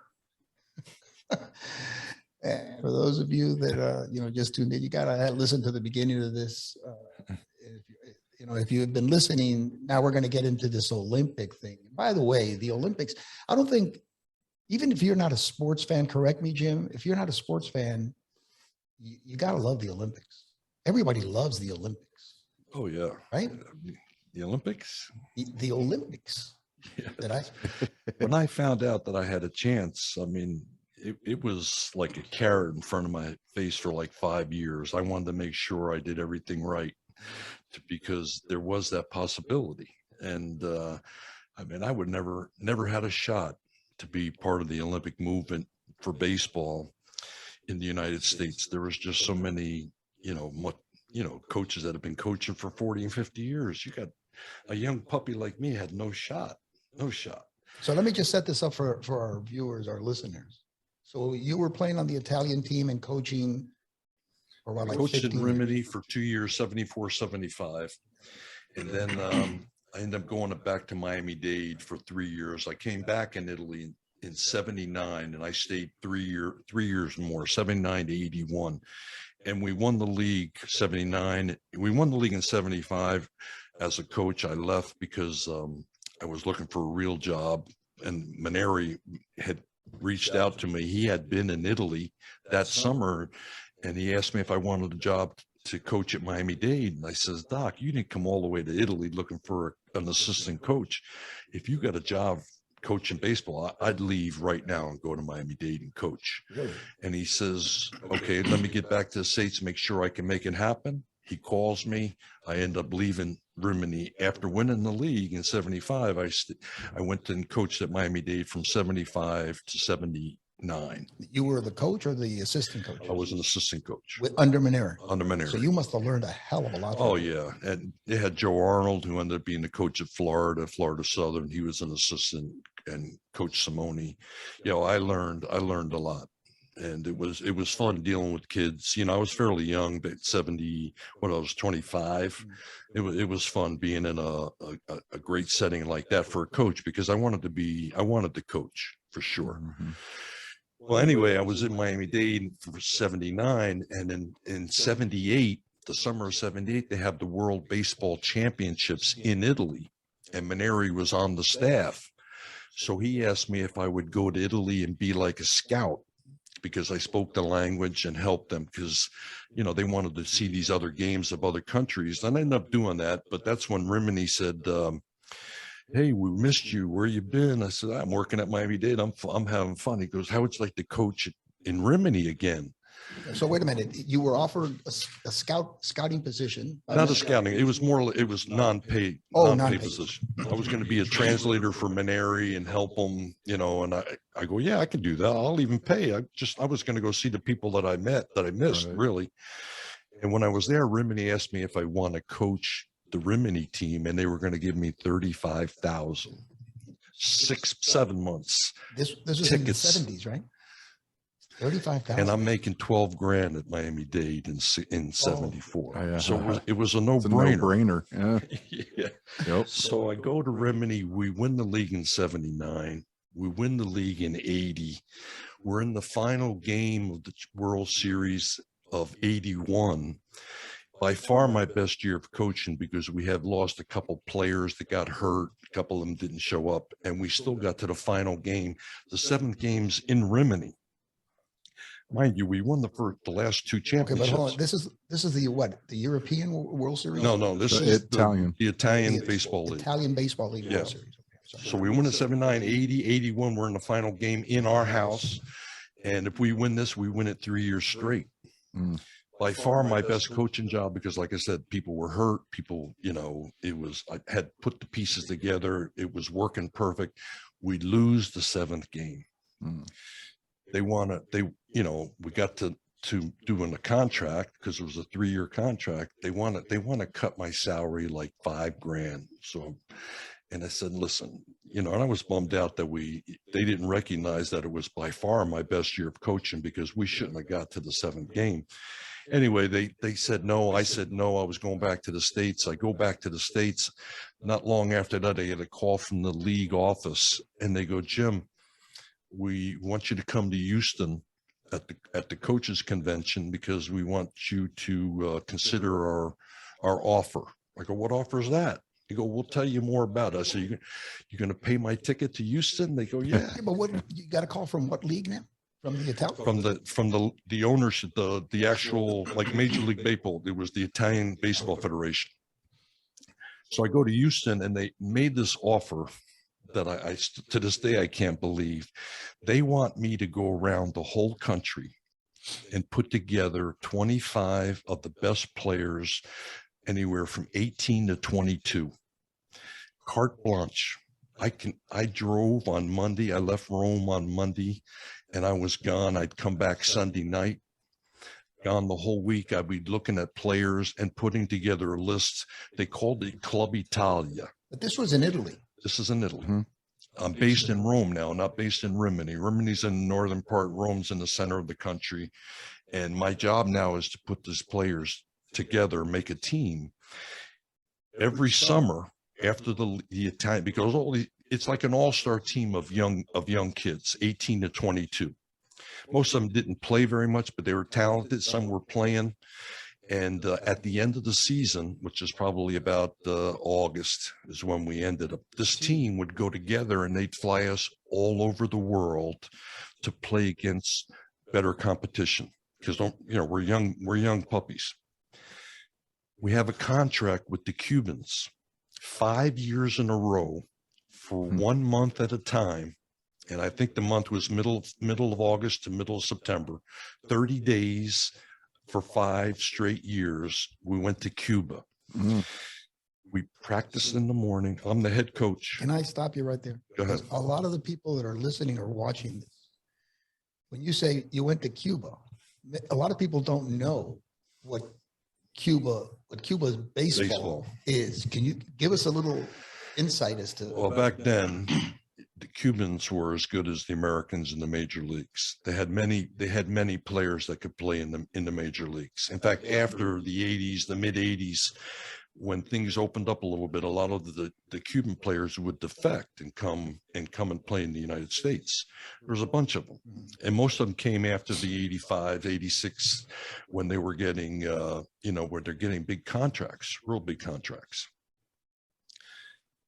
And for those of you that just tuned in, you gotta listen to the beginning of this. If you've been listening, now we're going to get into this Olympic thing. By the way, the Olympics, I don't think, even if you're not a sports fan, correct me, Jim, if you're not a sports fan, you got to love the Olympics. Everybody loves the Olympics. Oh, yeah. Right? The Olympics? The Olympics. Yeah. When I found out that I had a chance, I mean, it was like a carrot in front of my face for like 5 years. I wanted to make sure I did everything right, because there was that possibility. And I mean, I would never had a shot to be part of the Olympic movement for baseball in the United States. There was just so many, coaches that have been coaching for 40 and 50 years. You got a young puppy like me had no shot. So let me just set this up for our viewers, our listeners. So you were playing on the Italian team and coaching for what, like coached 15 in Rimini for 2 years, 74, 75. And then I ended up going back to Miami-Dade for 3 years. I came back in Italy in 79, and I stayed 3 years more, 79 to 81. And we won the league 79. We won the league in 75. As a coach, I left because I was looking for a real job, and Maneri had reached out to me. He had been in Italy that summer, and he asked me if I wanted a job to coach at Miami-Dade. And I says, Doc, you didn't come all the way to Italy looking for an assistant coach. If you got a job coaching baseball, I'd leave right now and go to Miami-Dade and coach. Really? And he says, okay, let me get back to the States, make sure I can make it happen. He calls me. I end up leaving Rimini after winning the league in 75. I went and coached at Miami-Dade from 75 to 79. You were the coach or the assistant coach? I was an assistant coach. Under Maneri? Under Maneri. So you must have learned a hell of a lot. Oh, yeah. And they had Joe Arnold, who ended up being the coach at Florida Southern. He was an assistant, and Coach Simone. I learned a lot. And it was fun dealing with kids. I was fairly young, but 70, when I was 25, it was fun being in a great setting like that for a coach, because I wanted to coach for sure. Well, anyway, I was in Miami-Dade for 79, and in 78, the summer of 78, they have the World Baseball Championships in Italy, and Maneri was on the staff. So he asked me if I would go to Italy and be like a scout, because I spoke the language and helped them, because, they wanted to see these other games of other countries. And I ended up doing that. But that's when Rimini said, hey, we missed you. Where you been? I said, I'm working at Miami-Dade. I'm having fun. He goes, how would you like to coach in Rimini again? So wait a minute, you were offered a scouting position. Not a scouting. It was non-paid, non-paid position. I was going to be a translator for Maneri and help him, and I go, yeah, I can do that. I'll even pay. I was going to go see the people that I missed, right. Really. And when I was there, Rimini asked me if I want to coach the Rimini team, and they were going to give me $35,000, 7 months. This was tickets. In the 70s, right? 35,000. And I'm making $12,000 at Miami-Dade in 74. So it was a no-brainer. Yeah. Yep. So I go to Rimini. We win the league in 79. We win the league in 80. We're in the final game of the World Series of 81. By far my best year of coaching, because we had lost a couple players that got hurt. A couple of them didn't show up, and we still got to the final game. The 7th game's in Rimini. Mind you, we won the last 2 championships. Okay, but hold on. This is the what? The European World Series? No. This is Italian. The Italian Baseball League. Italian Baseball League World Series. Okay, so we win in 79, 80, 81. We're in the final game in our house, and if we win this, we win it 3 years straight. By far my best coaching job, because like I said, people were hurt. People, I had put the pieces together. It was working perfect. We lose the 7th game. We got to doing a contract, because it was a 3-year contract. They want to cut my salary like $5,000. So, and I said, listen, and I was bummed out that they didn't recognize that it was by far my best year of coaching, because we shouldn't have got to the 7th game. Anyway, they said no. I said no. I was going back to the States. I go back to the States. Not long after that, I get a call from the league office, and they go, Jim, we want you to come to Houston at the coaches convention, because we want you to consider our offer. I go, what offer is that? They go, we'll tell you more about it. I said, you're going to pay my ticket to Houston? They go, yeah. But what, you got a call from what league now? From the Italian? From the ownership, the actual, like Major League Baseball. It was the Italian Baseball Federation. So I go to Houston, and they made this offer that I to this day I can't believe. They want me to go around the whole country and put together 25 of the best players, anywhere from 18 to 22. Carte blanche. I drove on Monday. I left Rome on Monday, and I was gone. I'd come back Sunday night. Gone the whole week. I'd be looking at players and putting together a list. They called it Club Italia. But this was in Italy. This is in Italy. I'm based in Rome now, not based in Rimini. Rimini's in the northern part. Rome's in the center of the country. And my job now is to put these players together, make a team. Every summer, after the Italian, because it's like an all-star team of young kids, 18 to 22. Most of them didn't play very much, but they were talented. Some were playing. And at the end of the season, which is probably about August, is when we ended up. This team would go together, and they'd fly us all over the world to play against better competition. Because we're young puppies. We have a contract with the Cubans, 5 years in a row, for 1 month at a time. And I think the month was middle of August to middle of September, 30 days for 5 straight years. We went to Cuba. We practiced in the morning. I'm the head coach. Can I stop you right there? Go ahead. A lot of the people that are listening or watching this, when you say you went to Cuba, a lot of people don't know what Cuba's baseball is. Can you give us a little insight as to? Well, back then, the Cubans were as good as the Americans in the major leagues. They had many players that could play in the major leagues. In fact, after the 80s, the mid 80s, when things opened up a little bit, a lot of the Cuban players would defect and come and play in the United States. There's a bunch of them, and most of them came after the 85, 86, when they were getting, where they're getting big contracts, real big contracts.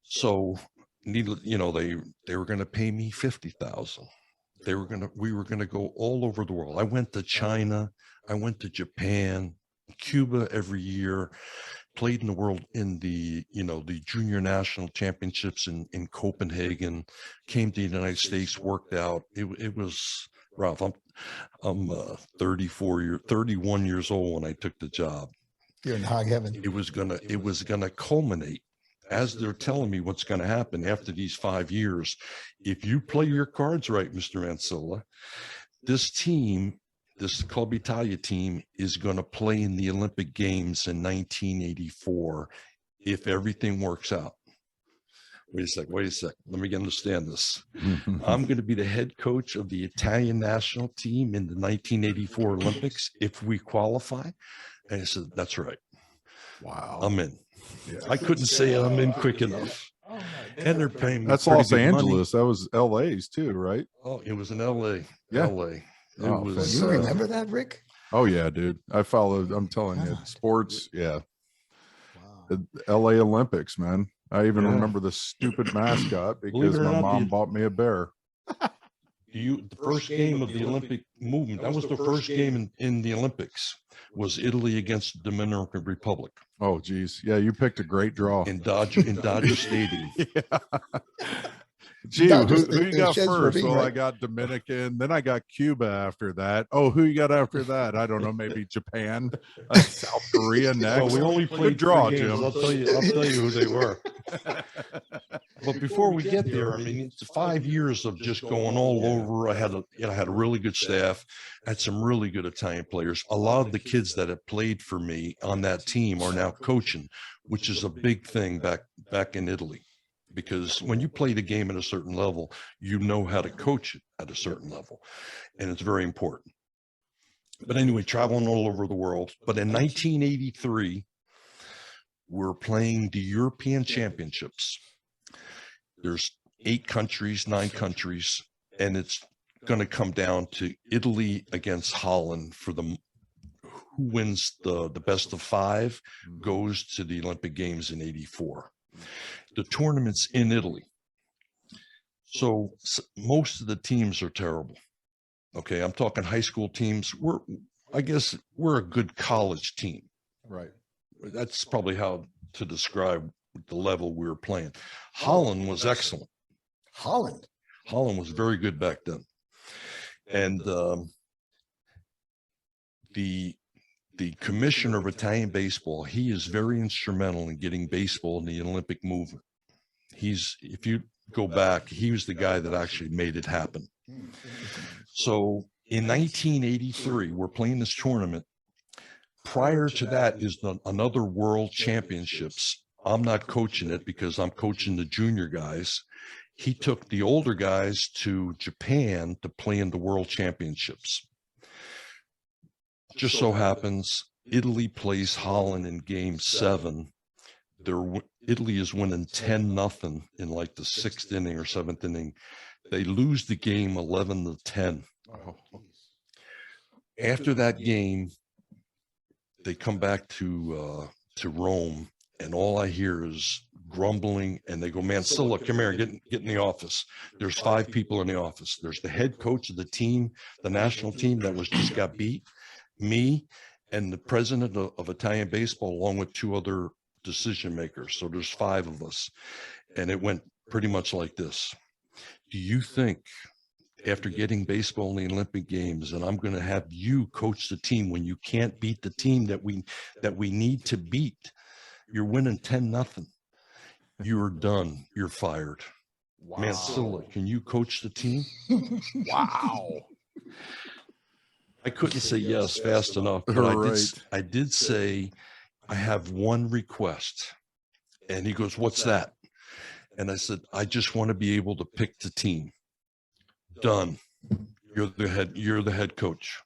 So, they were going to pay me $50,000. We were going to go all over the world. I went to China, I went to Japan, Cuba every year. Played in the world in the junior national championships in Copenhagen, came to the United States, worked out. It was, Ralph, I'm 31 years old when I took the job. You're in hog heaven. It was gonna culminate, as they're telling me what's going to happen after these 5 years. If you play your cards right, Mr. Mansilla, this team, this Club Italia team, is going to play in the Olympic Games in 1984 if everything works out. Wait a sec. Let me understand this. I'm going to be the head coach of the Italian national team in the 1984 Olympics if we qualify. And I said, that's right. Wow. I'm in. Yeah. I couldn't say I'm in quick enough. And they're paying me. That's pretty Los good Angeles. money. That was LA's too, right? Oh, it was in LA. Yeah. LA. Oh, was, You remember that, Rick? Oh yeah, dude. I followed. I'm telling you, sports. Yeah. Wow. The LA Olympics, man. I even Yeah. remember the stupid mascot Believe because it or my not, mom bought me a bear. the first game of the Olympic movement, that was the first game in the Olympics, was Italy against the Dominican Republic Oh, geez. Yeah, you picked a great draw. in Dodger Stadium. Yeah. Gee, Dodgers, who you it got sheds for first? me, Well, right? I got Dominican, then I got Cuba after that. Oh, who you got after that? I don't know, maybe Japan, South Korea next. Well, we only Good played draw, 3 games. Jim. I'll tell you who they were. But before we get there, I mean, it's 5 years of just going all over. I had a really good staff. I had some really good Italian players. A lot of the kids that have played for me on that team are now coaching, which is a big thing back in Italy. Because when you play the game at a certain level, you know how to coach it at a certain level. And it's very important. But anyway, traveling all over the world. But in 1983, we're playing the European Championships. There's 9 countries, and it's going to come down to Italy against Holland for who wins the best of 5 goes to the Olympic Games in 84. The tournament's in Italy. So most of the teams are terrible. Okay, I'm talking high school teams. I guess we're a good college team. Right. That's probably how to describe the level we were playing. Holland was excellent. Holland was very good back then. And the commissioner of Italian baseball, he is very instrumental in getting baseball in the Olympic movement. If you go back, he was the guy that actually made it happen. So in 1983, we're playing this tournament. Prior to that is another World Championships. I'm not coaching it because I'm coaching the junior guys. He took the older guys to Japan to play in the World Championships. Just so happens, Italy plays Holland in Game 7. Italy is winning 10-0 in like the 6th inning or 7th inning. They lose the game 11-10. After that game, they come back to Rome, and all I hear is grumbling, and they go, Mansilla, come here, get in the office. There's 5 people in the office. There's the head coach of the team, the national team that just got beat, me, and the president of Italian baseball, along with 2 other decision makers. So there's 5 of us. And it went pretty much like this. Do you think after getting baseball in the Olympic Games, and I'm going to have you coach the team when you can't beat the team that we need to beat? You're winning 10-0. You're done. You're fired. Wow. Mansilla, can you coach the team? Wow. I couldn't say yes fast enough, but I did say, I have one request. And he goes, what's that? And I said, I just want to be able to pick the team. Done. You're the head coach.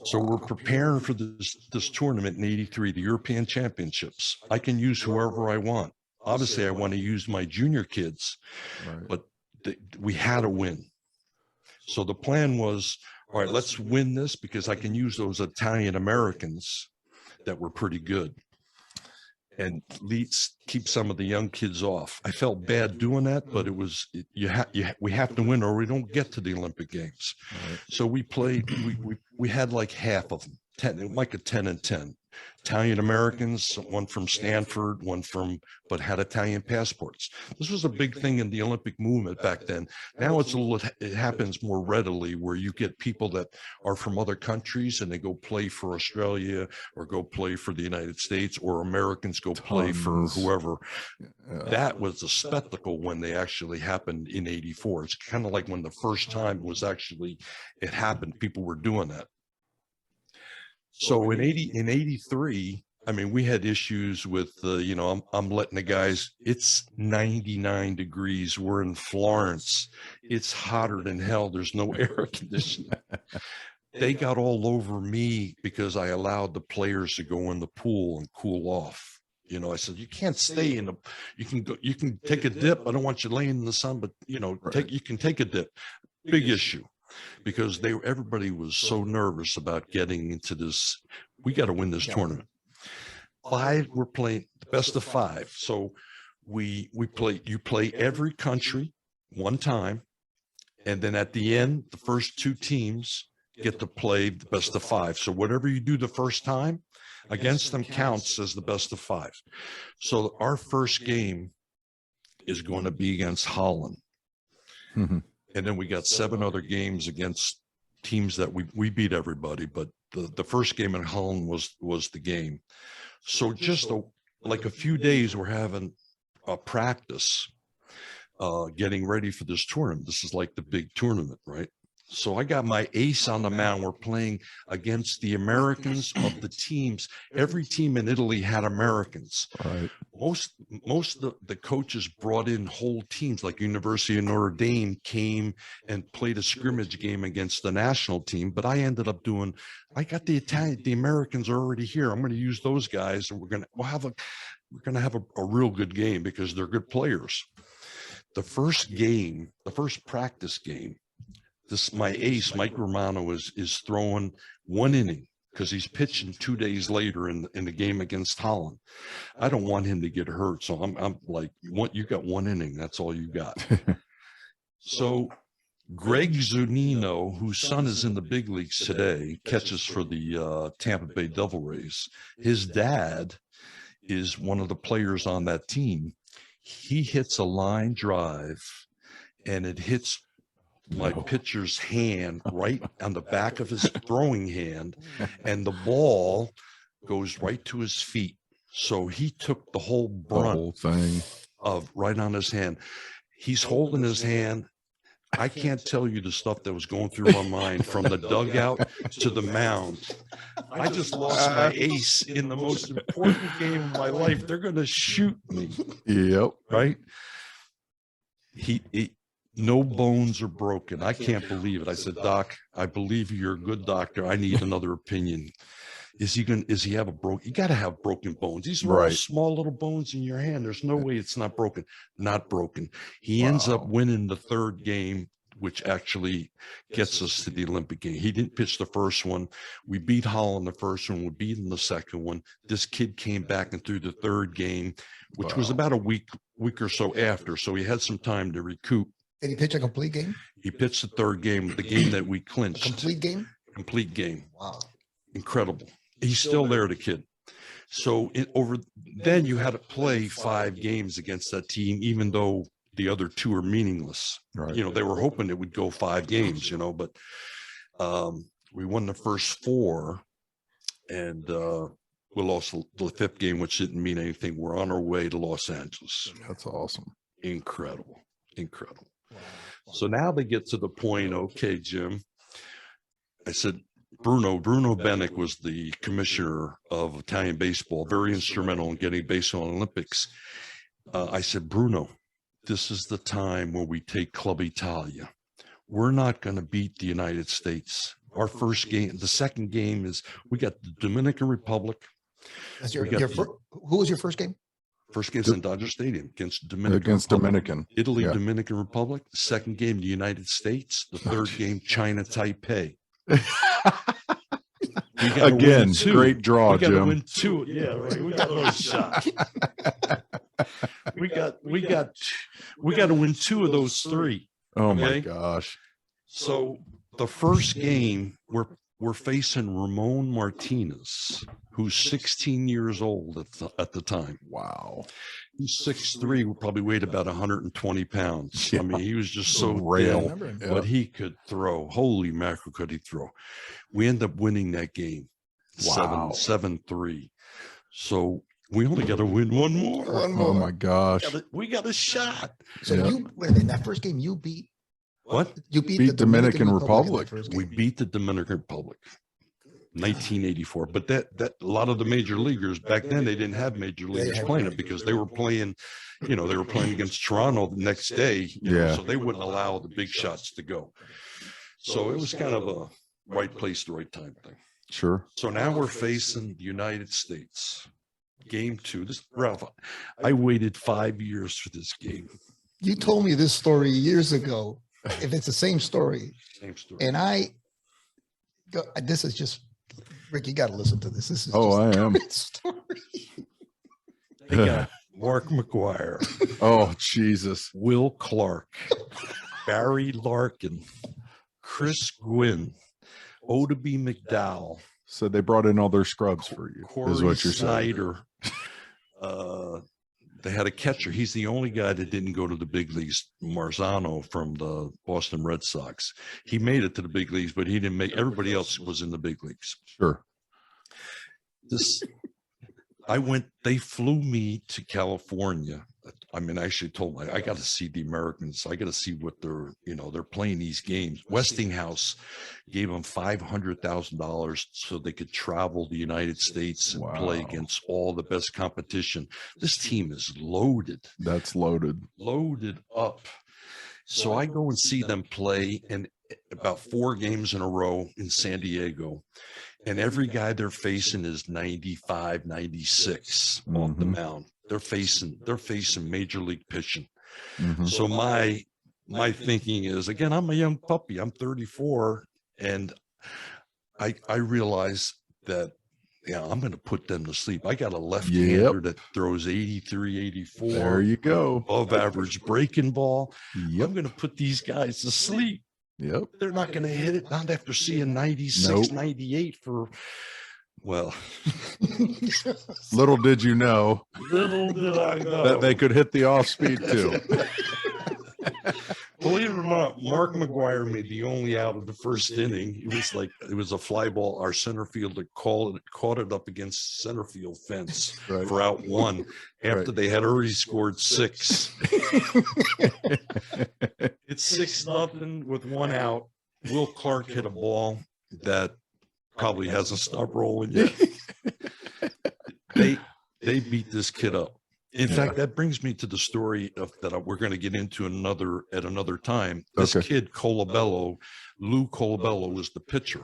So we're preparing for this tournament in '83, the European Championships. I can use whoever I want. Obviously, I want to use my junior kids, but we had to win. So the plan was, all right, let's win this because I can use those Italian Americans that were pretty good, and keep some of the young kids off. I felt bad doing that, but we have to win or we don't get to the Olympic Games. Right. So we played. We had like half of them, like a 10 and 10. Italian Americans, one from Stanford, but had Italian passports. This was a big thing in the Olympic movement back then. Now it happens more readily where you get people that are from other countries and they go play for Australia or go play for the United States, or Americans go play for whoever. That was a spectacle when they actually happened in '84. It's kind of like when the first time it happened, people were doing that. So in '83, I mean, we had issues with, I'm letting the guys, it's 99 degrees. We're in Florence. It's hotter than hell. There's no air conditioning. They got all over me because I allowed the players to go in the pool and cool off. I said, you can't stay you can take a dip. I don't want you laying in the sun, but you can take a dip. Big issue. Because everybody was so nervous about getting into this. We got to win this tournament. We're playing the best of 5. So you play every country one time. And then at the end, the first 2 teams get to play the best of 5. So whatever you do the first time against them counts as the best of 5. So our first game is going to be against Holland. Mm-hmm. And then we got 7 other games against teams that we beat everybody. But the first game in Holland was the game. So just like a few days, we're having a practice, getting ready for this tournament. This is like the big tournament, right? So I got my ace on the mound. We're playing against the Americans of the teams. Every team in Italy had Americans. Right. Most of the coaches brought in whole teams, like University of Notre Dame came and played a scrimmage game against the national team. But I ended up I got the Americans are already here. I'm going to use those guys, and we're going to have a real good game because they're good players. The first practice game, my ace, Mike Romano, is throwing 1 inning because he's pitching 2 days later in the game against Holland. I don't want him to get hurt, so I'm like, you got 1 inning. That's all you got. So Greg Zunino, whose son is in the big leagues today, catches for the Tampa Bay Devil Rays. His dad is one of the players on that team. He hits a line drive, and it hits my pitcher's hand right on the back of his throwing hand, and the ball goes right to his feet. So he took the whole brunt thing of right on his hand. He's holding his hand. I can't tell you the stuff that was going through my mind from the dugout to the mound. I just lost my ace in the most important game of my life. They're going to shoot me. Yep. Right? No bones are broken. I can't believe it. I said, Doc, I believe you're a good doctor. I need another opinion. Does he have you got to have broken bones. These are all small little bones in your hand. There's no way it's not broken. Not broken. He ends up winning the 3rd game, which actually gets us to the Olympic game. He didn't pitch the first one. We beat Holland the first one. We beat him the second one. This kid came back and threw the 3rd game, which was about a week or so after. So he had some time to recoup. Did he pitch a complete game? He pitched the 3rd game, the game that we clinched. Complete game? Complete game. Wow. Incredible. He's still there, the kid. So then you had to play 5 games against that team, even though the other 2 are meaningless. Right. They were hoping it would go 5 games, but we won the first 4, and we lost the 5th game, which didn't mean anything. We're on our way to Los Angeles. That's awesome. Incredible. Wow. So now they get to the point, okay, Jim, I said, Bruno Benick was the commissioner of Italian baseball, very instrumental in getting baseball Olympics. I said, Bruno, this is the time where we take Club Italia. We're not going to beat the United States. Our first game, the second game is we got the Dominican Republic. That's We got who was your first game? First game's in Dodger Stadium against Dominican Republic. Dominican. Italy, Yeah. Dominican Republic. The second game, the United States. The third game, China, Taipei. Again, great draw, we got to Jim. win 2. Yeah, right. We got no shot. we got to win 2 of those 3. Oh my Okay. gosh. So the first game, we're facing Ramon Martinez, who's 16 years old at the time. Wow. He's 6'3", probably weighed about 120 pounds. Yeah. I mean, he was just so Rail. thin, Yeah. but he could throw. Holy mackerel, could he throw? We end up winning that game, Wow. 7-3. So we only got to win one more. Oh my gosh. We got a shot. So Yeah. in that first game, you beat What? the Dominican in Republic. that first We game. beat the Dominican Republic, 1984. But that a lot of the major leaguers back then, they didn't have major leaguers playing it because they were playing, they were playing against Toronto the next day. Yeah. So they wouldn't allow the big shots to go. So it was kind of a right place, the right time thing. Sure. So now we're facing the United States. Game 2. This, Ralph, I waited 5 years for this game. You told me this story years ago. If it's the same story, Same story. and this is just Rick. You got to listen to this. This is Oh, just I a am. great story. They got Mark McGuire, Oh, Jesus. Will Clark, Barry Larkin, Chris Gwynn, Odeby McDowell, So they brought in all their scrubs for you, Corey is what you're saying. Snyder. They had a catcher. He's the only guy that didn't go to the big leagues, Marzano from the Boston Red Sox. He made it to the big leagues, but he didn't make. Everybody else was in the big leagues. Sure. They flew me to California. I mean, I actually told me I got to see the Americans. I got to see what they're playing these games. Westinghouse gave them $500,000 so they could travel the United States and play Wow. against all the best competition. This team is loaded up. So I go and see them play, and about 4 games in a row in San Diego. And every guy they're facing is 95, 96 off the mound. They're facing major league pitching. Mhm. So my thinking is, again, I'm a young puppy. I'm 34, and I realize that I'm going to put them to sleep. I got a left-hander that throws 83, 84. There you go. Above average breaking ball. Yep. I'm going to put these guys to sleep. Yep. They're not going to hit it, not after seeing 96, Nope. 98 for, well, Little did you know little did I know. that they could hit the off speed too. Believe it or not, Mark McGuire made the only out of the first inning. It was a fly ball. Our center fielder caught it up against center field fence Right. for out 1 after they had already scored 6. It's 6-0 with 1 out. Will Clark hit a ball that probably hasn't stopped rolling yet. They beat this kid up. In fact, that brings me to the story that we're going to get into at another time. This Okay. kid, Lou Colabello, was the pitcher.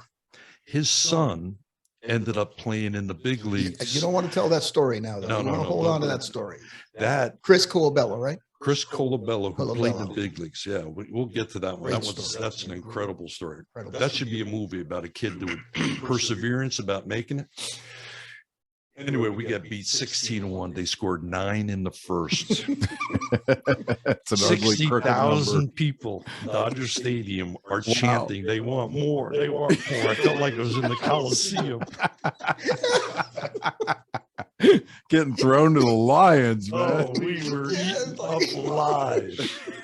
His son ended up playing in the big leagues. You don't want to tell that story now, though. No, You no, want to no, hold no, on to no. that story. That Chris Colabello, right? Chris Colabello, who played in the Colabello. big leagues. Yeah, we'll get to that one. Great That's story. an incredible story. Incredible. That should be a movie about a kid doing perseverance about making it. Anyway, we got beat 16-1. They scored 9 in the first. It's an ugly crooked number. 60,000 people, Dodger Stadium, are chanting, they want more, they want more. I felt like I was in the Coliseum. Getting thrown to the lions, man. Oh, we were eaten up alive.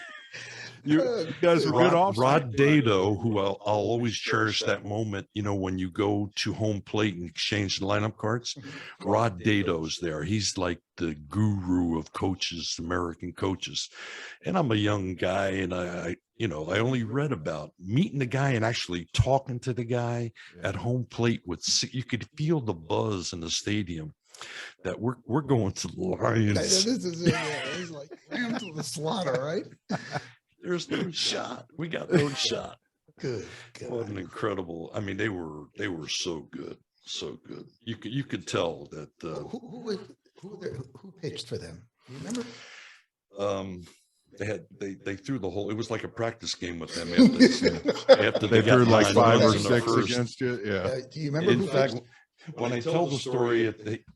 You guys were good off. Rod Dado, who I'll always cherish that moment, when you go to home plate and exchange the lineup cards. Rod Dado's there. He's like the guru of coaches, American coaches. And I'm a young guy, and I only read about meeting the guy and actually talking to the guy at home plate you could feel the buzz in the stadium. that we're going to the Lions. This is it. Yeah. It's like lamb to the slaughter, right? There's no shot. We got no shot. Good. What an incredible! I mean, they were so good, so good. You could tell that. Who pitched for them? You remember? They threw the whole. It was like a practice game with them. After They threw like 5 or 6 first. against you. Yeah. Do you remember? In fact, when I tell the story,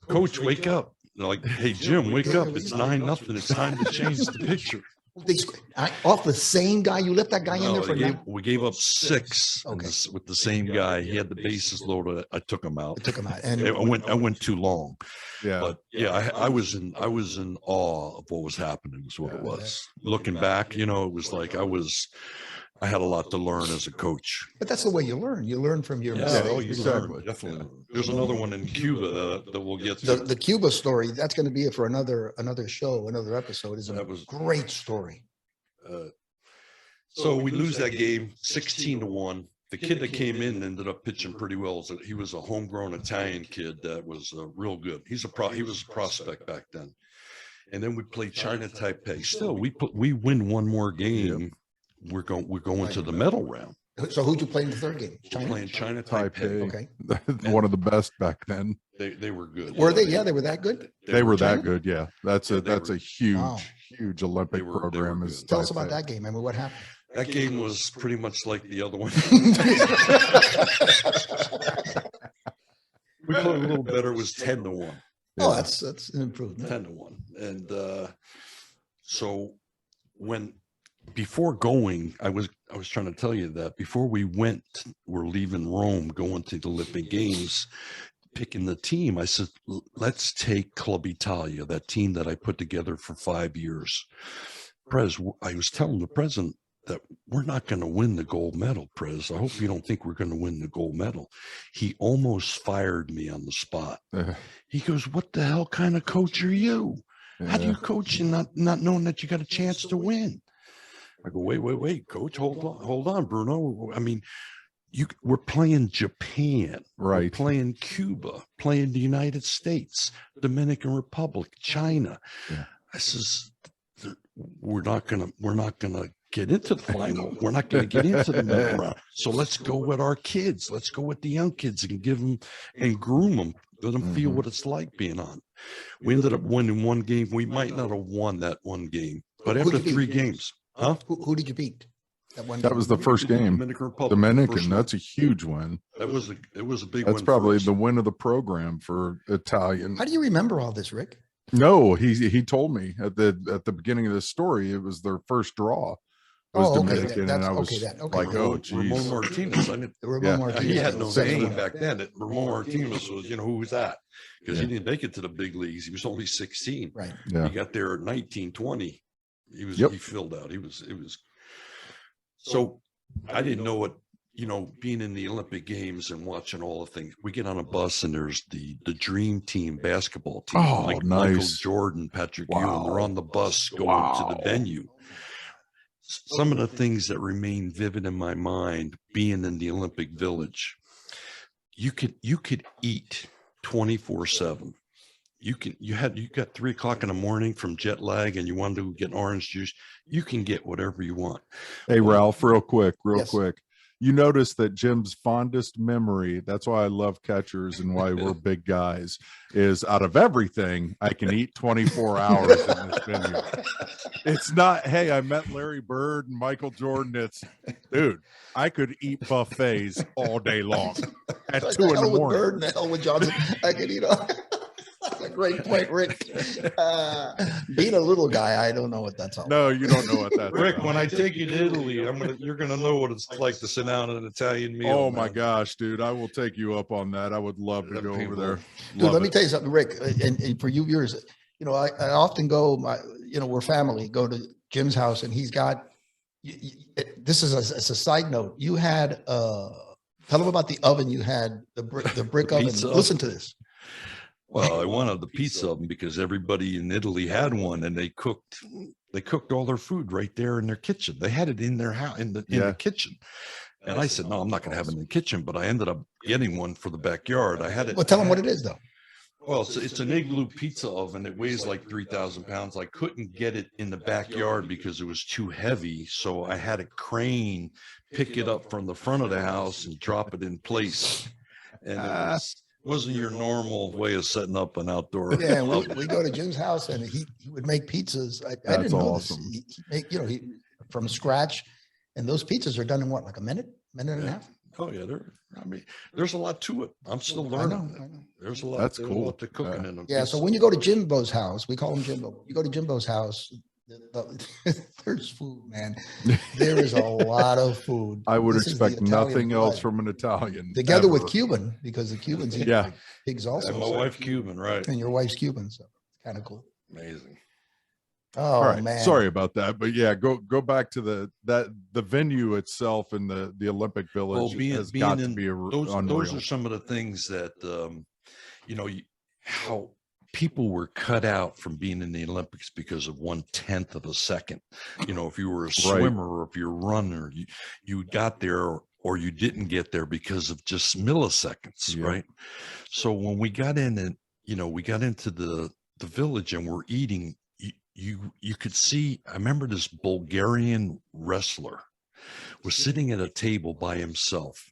Coach, wake up! They're like, hey Jim, wake up! It's 9-0. It's time to change the picture. Off the same guy, you left that guy in there for we gave up 6 with the same guy. He had the bases loaded. I took him out. And I went too long. Yeah. But yeah, I was in awe of what was happening. Is what it was. Looking back, it was like I had a lot to learn as a coach. But that's the way you learn. You learn from your mistakes. Learn, definitely. There's another one in Cuba that we'll get to. The Cuba story, that's going to be it for another show, another episode. Is a great story. So we lose that game 16-1. The kid that came in ended up pitching pretty well. So he was a homegrown Italian kid that was real good. He was a prospect back then. And then we played China Taipei. Still, we win one more game. Yep. We're going to the medal round. So who'd you play in the third game? We're playing China Taipei. Okay. One of the best back then. They were good. Were they? Yeah, they were that good. They were that good. Yeah, that's a huge Olympic program. Tell us about that game. I mean, what happened? That game was pretty much like the other one. We played a little better. It was 10-1. Oh, that's an improvement. 10-1, and so before going, I was trying to tell you that before we're leaving Rome, going to the Olympic Games, picking the team. I said, let's take Club Italia, that team that I put together for 5 years. I was telling the president that we're not going to win the gold medal, Prez. I hope you don't think we're going to win the gold medal. He almost fired me on the spot. He goes, what the hell kind of coach are you? How do you coach and not knowing that you got a chance to win? I go, wait, coach, hold on, Bruno. I mean, we're playing Japan, right? We're playing Cuba, playing the United States, Dominican Republic, China. Yeah. I says, we're not gonna get into the final. We're not gonna get into the middle round. So let's go with our kids. Let's go with the young kids and give them and groom them. Let them feel what it's like being on. We ended up winning one game. We might not have won that one game, but after 3 games. Huh? Who did you beat? That was the first game. Dominican Republic. Dominican. That's a huge win. It was a big win. That's probably the win of the program for Italian. How do you remember all this, Rick? No, he told me at the beginning of this story. It was their first draw. It was Dominican, and I was like, oh, geez. Ramon Martinez. Martinez. He had no name back then. Ramon Martinez was, who was that? Because he didn't make it to the big leagues. He was only 16. Right. Yeah. He got there at 19, 20. He filled out. It was so I didn't know what, being in the Olympic Games and watching all the things. We get on a bus and there's the dream team basketball team, like nice. Michael Jordan, Patrick Ewing. They're on the bus going to the venue. Some of the things that remain vivid in my mind, being in the Olympic Village, you could eat 24/7. You got 3 o'clock in the morning from jet lag and you wanted to get orange juice. You can get whatever you want. Hey, Ralph, real quick. You notice that Jim's fondest memory, that's why I love catchers and why we're big guys, is out of everything, I can eat 24 hours in this venue. It's not, hey, I met Larry Bird and Michael Jordan. It's, dude, I could eat buffets all day long at 2 in the morning. Bird and the hell with Johnson. I could eat all. That's a great point, Rick. Being a little guy, I don't know what that's all about. No, you don't know what that's Rick, when I take you to Italy, you're going to know what it's like to sit down at an Italian meal. Oh, my gosh, dude. I will take you up on that. I would love to go over there. Dude, let me tell you something, Rick. And for you viewers, I often go, we're family, go to Jim's house, and he's got, this is a side note. You had, tell him about the oven. You had the brick oven. Listen to this. Well, I wanted the pizza oven because everybody in Italy had one, and they cooked all their food right there in their kitchen. They had it in their house in the kitchen. And I said, no, I'm not going to have it in the kitchen, but I ended up getting one for the backyard. I had it. Well, tell them what it is, though. Well, it's an Igloo pizza oven. It weighs like 3,000 pounds. I couldn't get it in the backyard because it was too heavy. So I had a crane pick it up from the front of the house and drop it in place. And wasn't your normal way of setting up an outdoor. Yeah, we go to Jim's house and he would make pizzas. I didn't know awesome. this. He make, he from scratch, and those pizzas are done in what, like a minute and a half? Oh yeah, there's a lot to it. I'm still learning. I know. There's a lot. That's there's cool. A lot to cooking in them. Yeah. So when you go to Jimbo's house, we call him Jimbo. You go to Jimbo's house, there's food, man. There is a lot of food. I would This is the expect Italian nothing else blood. from an Italian. Together with ever. Cuban, because the Cubans eat Yeah. pigs also. And my wife Cuban, right? And your wife's Cuban, so it's kind of cool. Amazing. Oh All right, man. sorry about that, but yeah, go back to the venue itself and the Olympic Village has got to be those unreal. are some of the things that how people were cut out from being in the Olympics because of 1/10 of a second. If you were a swimmer or if you're a runner, you got there or you didn't get there because of just milliseconds, Yeah. right? So when we got in and we got into the village and we're eating, you could see. I remember this Bulgarian wrestler was sitting at a table by himself.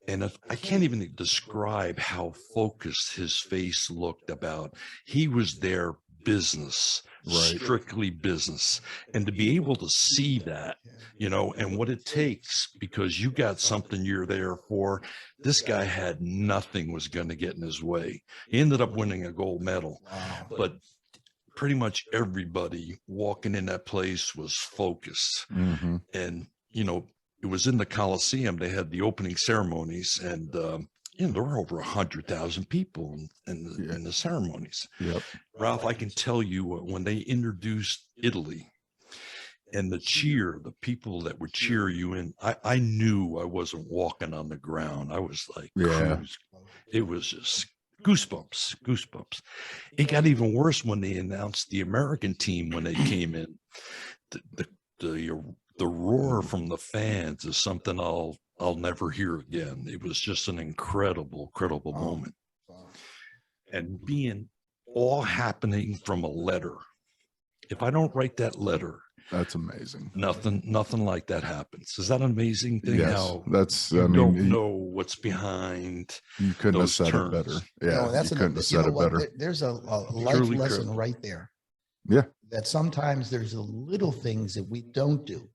And I can't even describe how focused his face looked about. He was there business, Right. strictly business. And to be able to see that, and what it takes, because you got something you're there for. This guy had nothing was going to get in his way. He ended up winning a gold medal. Wow. But pretty much everybody walking in that place was focused. Mhm. And, it was in the Coliseum. They had the opening ceremonies, and there were over 100,000 people in the ceremonies. Yep. Ralph, I can tell you when they introduced Italy and the cheer, the people that would cheer you in, I knew I wasn't walking on the ground. I was like, Yeah. it was just goosebumps. It got even worse when they announced the American team when they came in. The roar from the fans is something I'll never hear again. It was just an incredible moment. And being all happening from a letter. If I don't write that letter, That's amazing. nothing like that happens. Is that an amazing thing? Yes, How that's. you I mean, don't know what's behind. you couldn't have those said terms. it better. Yeah, That's you couldn't have said it better. There's a life Truly lesson critical. right there. Yeah. That sometimes there's the little things that we don't do.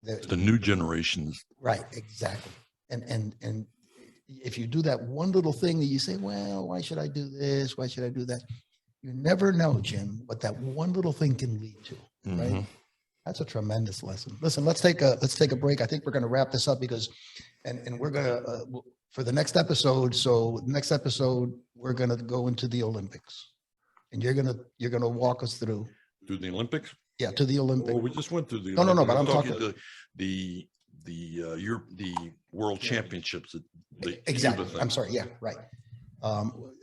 The new generations. Right, exactly. And if you do that one little thing that you say, well, why should I do this? Why should I do that? You never know, Jim, what that one little thing can lead to. Right. Mhm. That's a tremendous lesson. Listen, let's take a break. I think we're going to wrap this up because, and we're going to for the next episode. So next episode we're going to go into the Olympics, and you're gonna walk us through. Do the Olympics? Yeah, to the Olympics. Well, we just went through the No, Olympics. but I'm talking talking- the World Championships. The Exactly. Cuba thing. I'm sorry. Yeah, right.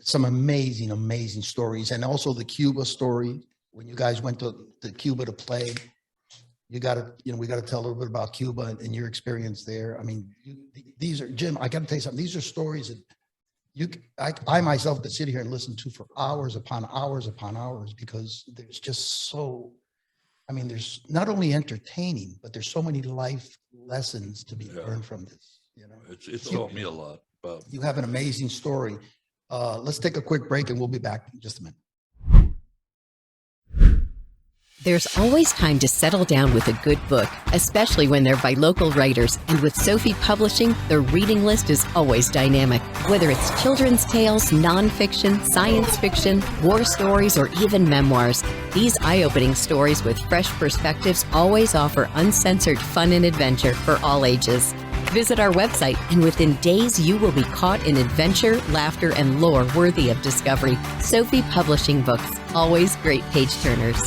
Some amazing stories, and also the Cuba story. When you guys went to Cuba to play, we got to tell a little bit about Cuba and your experience there. I mean, these are, Jim, I got to tell you something. These are stories that I myself could sit here and listen to for hours upon hours because there's just so. I mean, there's not only entertaining, but there's so many life lessons to be learned from this. It's taught me a lot. But You have an amazing story. Let's take a quick break and we'll be back in just a minute. There's always time to settle down with a good book, especially when they're by local writers. And with Sophie Publishing, the reading list is always dynamic. Whether it's children's tales, nonfiction, science fiction, war stories, or even memoirs, these eye-opening stories with fresh perspectives always offer uncensored fun and adventure for all ages. Visit our website, and within days you will be caught in adventure, laughter, and lore worthy of discovery. Sophie Publishing Books, always great page-turners.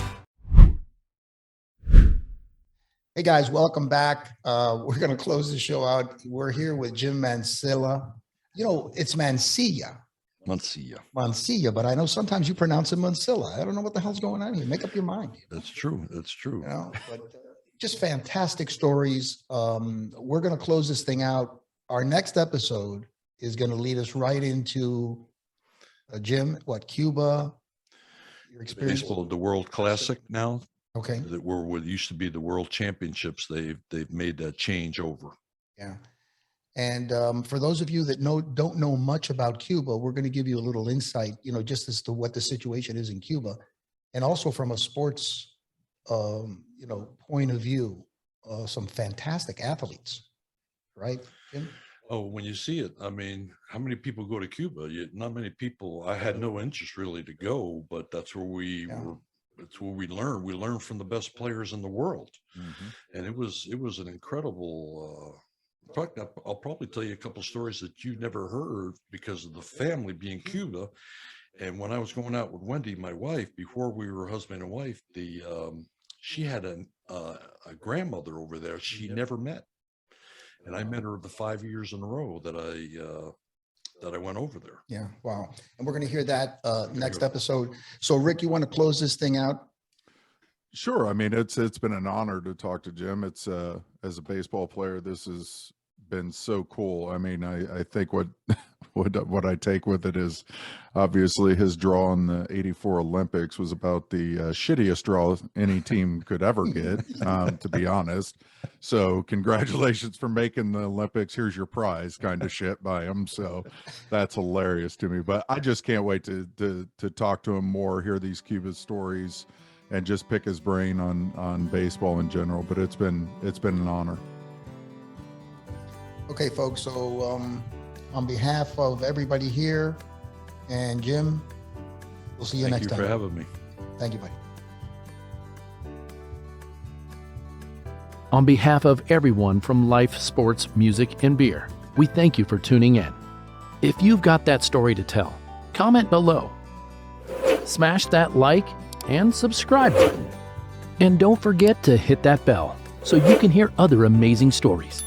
Hey guys, welcome back. We're going to close the show out. We're here with Jim Mansilla. It's Mansilla, Mansilla. but I know sometimes you pronounce it Mansilla. I don't know what the hell's going on here. Make up your mind. That's true. But just fantastic stories. We're going to close this thing out. Our next episode is going to lead us right into Jim, what, Cuba? Your experience? Baseball, the World Classic now, Okay. that were what used to be the World Championships. They've made that change over. Yeah. And for those of you that don't know much about Cuba, we're going to give you a little insight, just as to what the situation is in Cuba, and also from a sports, point of view, some fantastic athletes, right, Jim? Oh, when you see it, I mean, how many people go to Cuba? Not many people. I had no interest really to go, but that's where we were. It's where we learn. We learn from the best players in the world, and it was an incredible. In fact, I'll probably tell you a couple stories that you never heard because of the family being Cuba. And when I was going out with Wendy, my wife, before we were husband and wife, she had a grandmother over there she never met. And I met her the 5 years in a row that I went over there. Yeah, wow. And we're going to hear that next episode. So, Rick, you want to close this thing out? Sure. I mean, it's been an honor to talk to Jim. It's as a baseball player, this has been so cool. I mean, I think what I take with it is obviously his draw in the '84 Olympics was about the shittiest draw any team could ever get, to be honest. So congratulations for making the Olympics. Here's your prize kind of shit by him. So that's hilarious to me. But I just can't wait to talk to him more, hear these Cuba stories, and just pick his brain on baseball in general. But it's been an honor. Okay, folks. So on behalf of everybody here and Jim, we'll see you next time. Thank you for having me. Thank you, buddy. On behalf of everyone from Life, Sports, Music, and Beer, we thank you for tuning in. If you've got that story to tell, comment below. Smash that like and subscribe button. And don't forget to hit that bell so you can hear other amazing stories.